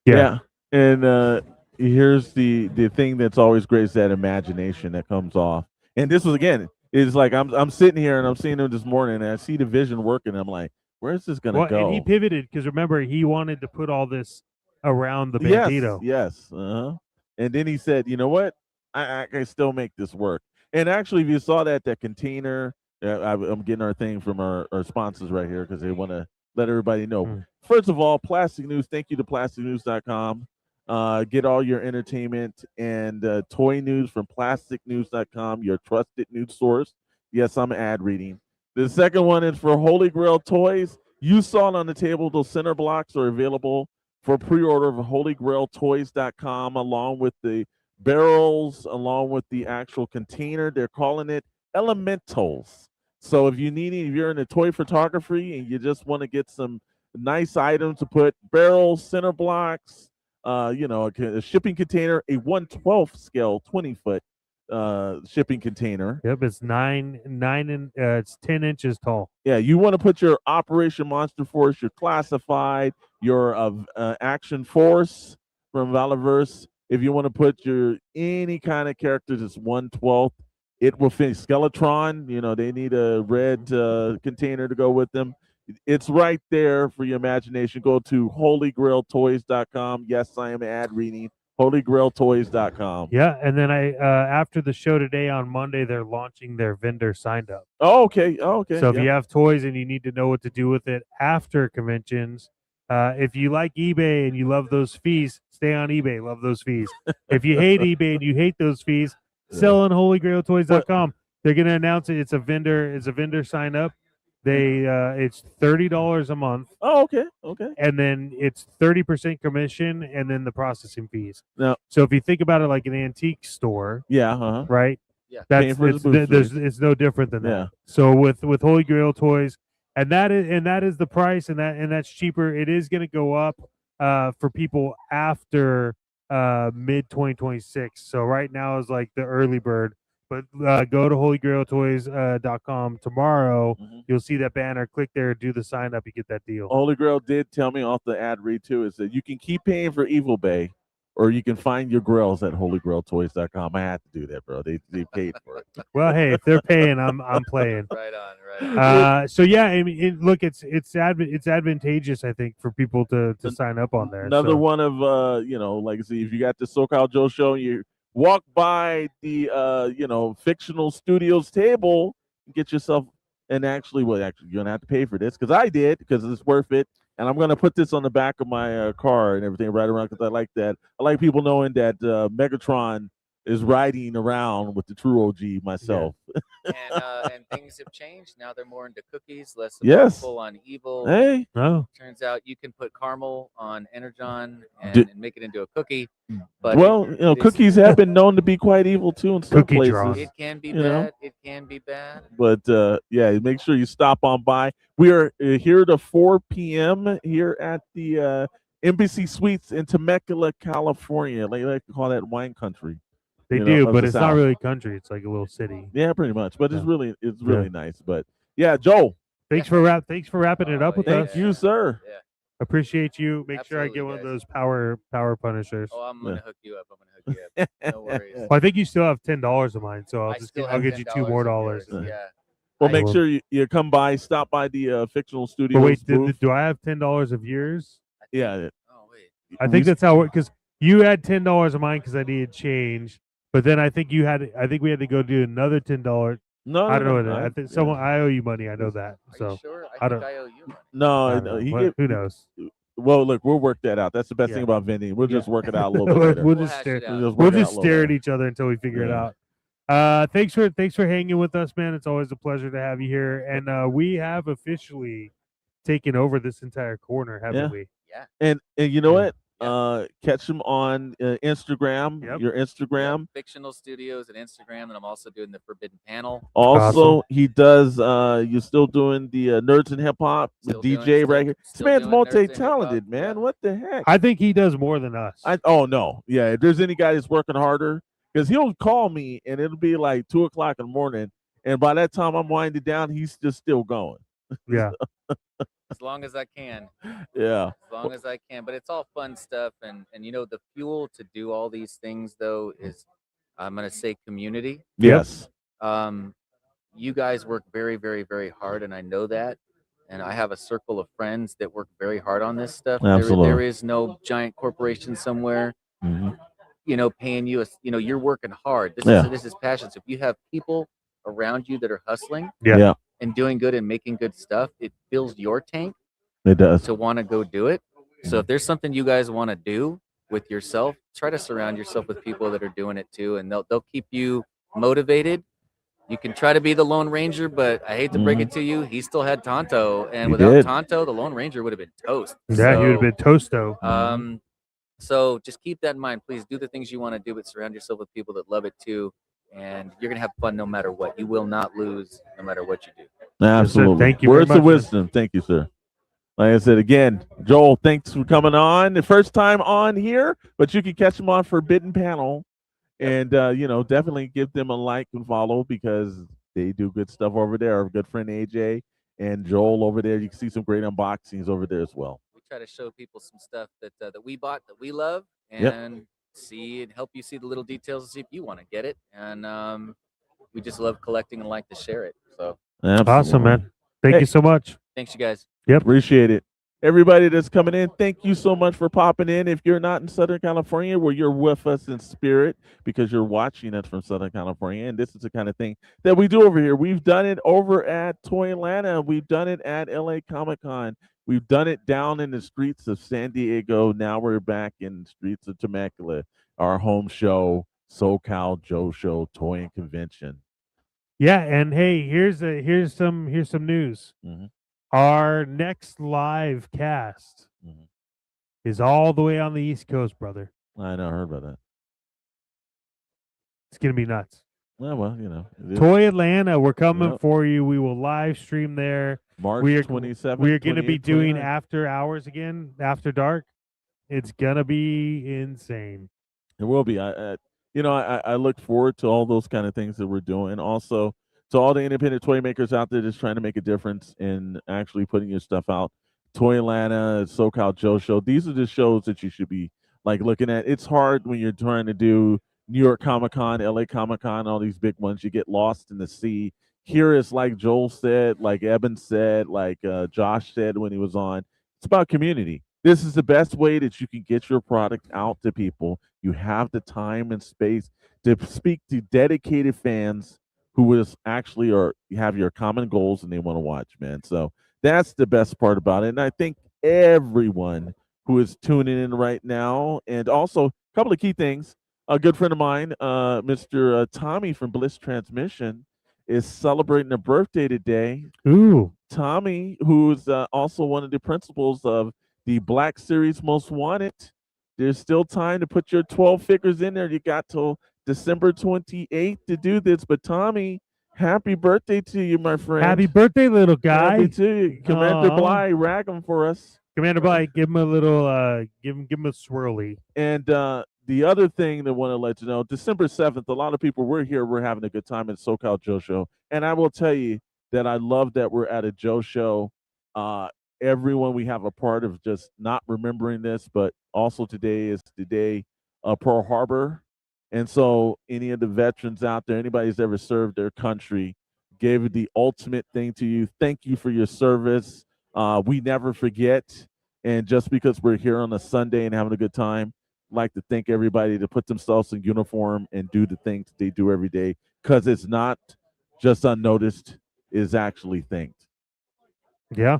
Yeah. And here's the thing that's always great is that imagination that comes off. And this was again, it's like I'm sitting here and I'm seeing him this morning and I see the vision working. And I'm like, where's this gonna go? And he pivoted because remember he wanted to put all this around the Bandito. Yes. And then he said, you know what? I can still make this work. And actually, if you saw that container, I'm getting our thing from our sponsors right here because they want to let everybody know. First of all, Plastic News, thank you to plasticnews.com. Get all your entertainment and toy news from plasticnews.com, your trusted news source. Yes, I'm ad reading. The second one is for Holy Grail Toys. You saw it on the table. Those center blocks are available for pre-order of holygrailtoys.com along with the barrels, along with the actual container. They're calling it Elementals. So if you're into toy photography and you just want to get some nice items to put barrels, center blocks, a shipping container, a 1/12 scale 20-foot shipping container. Yep, it's it's 10 inches tall. Yeah, you want to put your Operation Monster Force, your Classified, your Action Force from Valaverse. If you want to put your any kind of characters, it's 1/12. It will finish. Skeletron, they need a red container to go with them. It's right there for your imagination. Go to holygrailtoys.com. Yes, I am ad reading. holygrailtoys.com. Yeah, and then after the show today on Monday, they're launching their vendor signed up. Oh, okay. So if you have toys and you need to know what to do with it after conventions, if you like eBay and you love those fees, stay on eBay. Love those fees. If you hate eBay and you hate those fees, sell on holygrailtoys.com. They're going to announce it. It's a vendor sign up. It's $30 a month. Oh, okay. And then it's 30% commission and then the processing fees. No. So if you think about it like an antique store, right? Yeah. It's no different than that. So with Holy Grail Toys, and that is the price, and that's cheaper. It is going to go up for people after mid 2026. So right now is like the early bird. But go to holygrailtoys.com tomorrow. You'll see that banner. Click there, do the sign up. You get that deal. Holy Grail did tell me off the ad read too is that you can keep paying for Evil Bay, or you can find your grails at holygrailtoys.com. I had to do that, bro. They paid for it. Well, hey, if they're paying, I'm playing. Right on. So yeah, I mean, look, it's advantageous, I think, for people to sign up on there. Another one of like see if you got the SoCal Joe show, you walk by the fictional studios table, get yourself actually you're gonna have to pay for this because I did because it's worth it, and I'm gonna put this on the back of my car and everything right around because I like that. I like people knowing that Megatron is riding around with the true OG myself. And things have changed. Now they're more into cookies, less full on evil. Hey, turns out you can put caramel on Energon and make it into a cookie. But cookies have been known to be quite evil too in some places. Draws. It can be bad. It can be bad. But make sure you stop on by. We are here to 4 p.m. here at the Embassy Suites in Temecula, California. They like to call that wine country. They do, but it's not really country. It's like a little city. Yeah, pretty much. But it's really nice. But yeah, Joe. Thanks for wrapping it up with us. Thank you, sir. Yeah. Appreciate you. Make sure I get one of those power punishers. Oh, I'm gonna hook you up. No worries. Well, I think you still have $10 of mine, so I'll get you $2 more. Yeah. Well, make sure you come by, stop by the fictional studios. But wait, do I have $10 of yours? Yeah. Oh wait. I think that's how it because you had $10 of mine because I needed change. But then I think we had to go do another $10. No, I don't know. I think I owe you money. I know that. Are you sure? I don't. I owe you money. No, who knows? Well, look, we'll work that out. That's the best thing about vending. We'll just work it out a little bit later. We'll just stare at each other until we figure it out. Thanks for hanging with us, man. It's always a pleasure to have you here. And we have officially taken over this entire corner, haven't we? Yeah. And you know what? Catch him on Instagram. Yep. Your Instagram. Fictional Studios at Instagram, and I'm also doing the Forbidden Panel. Also, he does. You're still doing the Nerds and Hip Hop with Still doing- DJ still- right here. This still man's doing Nerds and Hip Hop, multi-talented, man. yeah. What the heck? I think he does more than us. Oh no, yeah. If there's any guy that's working harder, because he'll call me and it'll be like 2:00 in the morning, and by that time I'm winding down, he's just still going. Yeah. As long as I can. Yeah. As long as I can. But it's all fun stuff. And the fuel to do all these things, though, is, I'm going to say, community. Yes. You guys work very, very, very hard, and I know that. And I have a circle of friends that work very hard on this stuff. Absolutely. There is no giant corporation somewhere, paying you. You're working hard. This is passion. So if you have people around you that are hustling, Yeah. and doing good and making good stuff, it fills your tank. It does. To want to go do it. So if there's something you guys want to do with yourself, try to surround yourself with people that are doing it too, and they'll keep you motivated. You can try to be the Lone Ranger, but I hate to break it to you, he still had Tonto, and without Tonto, the Lone Ranger would have been toast. Yeah, he would have been toasto. So just keep that in mind. Please do the things you want to do, but surround yourself with people that love it too. And you're gonna have fun no matter what. You will not lose no matter what you do. Absolutely. Thank you. Words very of much, wisdom. Thank you, sir. Like I said again, Joel, thanks for coming on. The first time on here, but you can catch them on Forbidden Panel, and definitely give them a like and follow because they do good stuff over there. Our good friend AJ and Joel over there. You can see some great unboxings over there as well. We try to show people some stuff that we bought that we love, and see and help you see the little details and see if you want to get it. And we just love collecting and like to share it. So awesome, man. Thank you so much. Thanks, you guys. Yep. Appreciate it. Everybody that's coming in, thank you so much for popping in. If you're not in Southern California, where you're with us in spirit because you're watching us from Southern California, and this is the kind of thing that we do over here. We've done it over at Toy Atlanta. We've done it at LA Comic Con. We've done it down in the streets of San Diego. Now we're back in the streets of Temecula, our home show, SoCal Joe Show Toy and Convention. Yeah, and hey, here's some news. Our next live cast is all the way on the East Coast, brother. I know, I heard about that. It's gonna be nuts. Yeah, well, Toy Atlanta, we're coming for you. We will live stream there. March 27th. We're going to be doing after hours again, after dark. It's gonna be insane. It will be. I look forward to all those kind of things that we're doing. Also, to all the independent toy makers out there just trying to make a difference in actually putting your stuff out. Toy Atlanta, SoCal Joe Show. These are the shows that you should be like looking at. It's hard when you're trying to do New York Comic Con, LA Comic Con, all these big ones. You get lost in the sea. Here is like Joel said, like Eben said, like Josh said when he was on. It's about community. This is the best way that you can get your product out to people. You have the time and space to speak to dedicated fans who is actually have your common goals and they want to watch, man. So that's the best part about it. And I think everyone who is tuning in right now, and also a couple of key things. A good friend of mine, Mr. Tommy from Bliss Transmission, is celebrating a birthday today. Ooh. Tommy, who's also one of the principals of the Black Series Most Wanted. There's still time to put your 12 figures in there. You got till December 28th to do this. But Tommy, happy birthday to you, my friend. Happy birthday, little guy. Happy to you. Commander Bly, rag him for us. Commander Bly, give him a little, give him a swirly. And the other thing that I want to let you know, December 7th, a lot of people, we're here, we're having a good time at SoCal Joe Show. And I will tell you that I love that we're at a Joe Show. Everyone we have a part of just not remembering this, but also today is the day of Pearl Harbor. And so any of the veterans out there, anybody who's ever served their country, gave the ultimate thing to you. Thank you for your service. We never forget. And just because we're here on a Sunday and having a good time, I'd like to thank everybody to put themselves in uniform and do the things they do every day, because it's not just unnoticed, it's actually thanked. Yeah.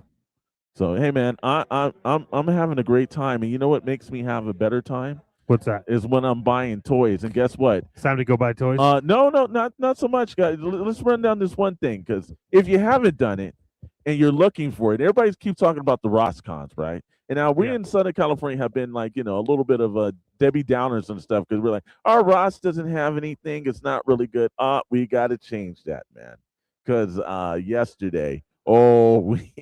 So hey man, I'm having a great time, and you know what makes me have a better time? What's that? Is when I'm buying toys. And guess what? It's time to go buy toys. No, not so much, guys. Let's run down this one thing, because if you haven't done it, and you're looking for it. Everybody keeps talking about the Ross cons, right? And now we Yeah. in Southern California have been like, a little bit of a Debbie Downers and stuff because we're like, our Ross doesn't have anything. It's not really good. We got to change that, man. Because yesterday, we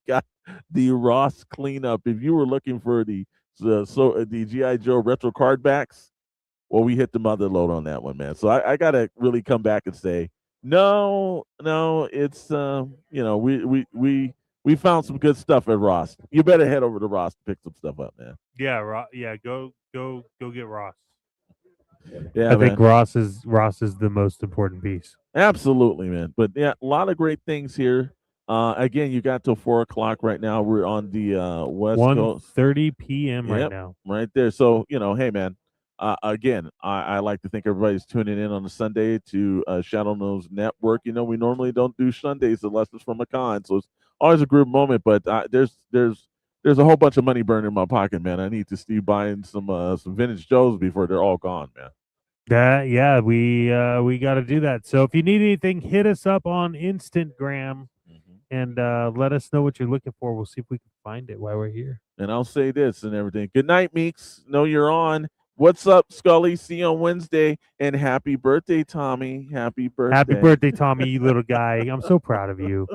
got the Ross cleanup. If you were looking for the GI Joe retro card backs, well, we hit the mother load on that one, man. So I got to really come back and say, no, it's we found some good stuff at Ross. You better head over to Ross to pick some stuff up, man. Yeah, go get Ross. Yeah, I think Ross is the most important piece. Absolutely, man. But yeah, a lot of great things here. Again, you got till 4:00 right now. We're on the West Coast. 1:30 p.m. right Yep, now. right there. So hey, man. Again, I like to think everybody's tuning in on a Sunday to Shadowe Knows Network. We normally don't do Sundays unless it's from a con, so it's always a group moment. But there's a whole bunch of money burning in my pocket, man. I need to start buying some vintage Joes before they're all gone, man. We got to do that. So if you need anything, hit us up on Instagram and let us know what you're looking for. We'll see if we can find it while we're here. And I'll say this and everything. Good night, Meeks. Know you're on. What's up, Scully? See you on Wednesday. And happy birthday, Tommy. Happy birthday. Happy birthday, Tommy, you little guy. I'm so proud of you.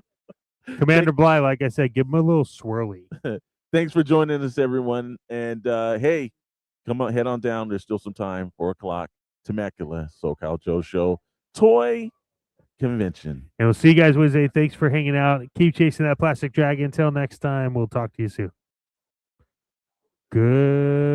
Commander Bly, like I said, give him a little swirly. Thanks for joining us, everyone. And hey, come on, head on down. There's still some time. 4:00. Temecula, SoCal Joe Show Toy Convention. And we'll see you guys Wednesday. Thanks for hanging out. Keep chasing that plastic dragon. Until next time, we'll talk to you soon. Good.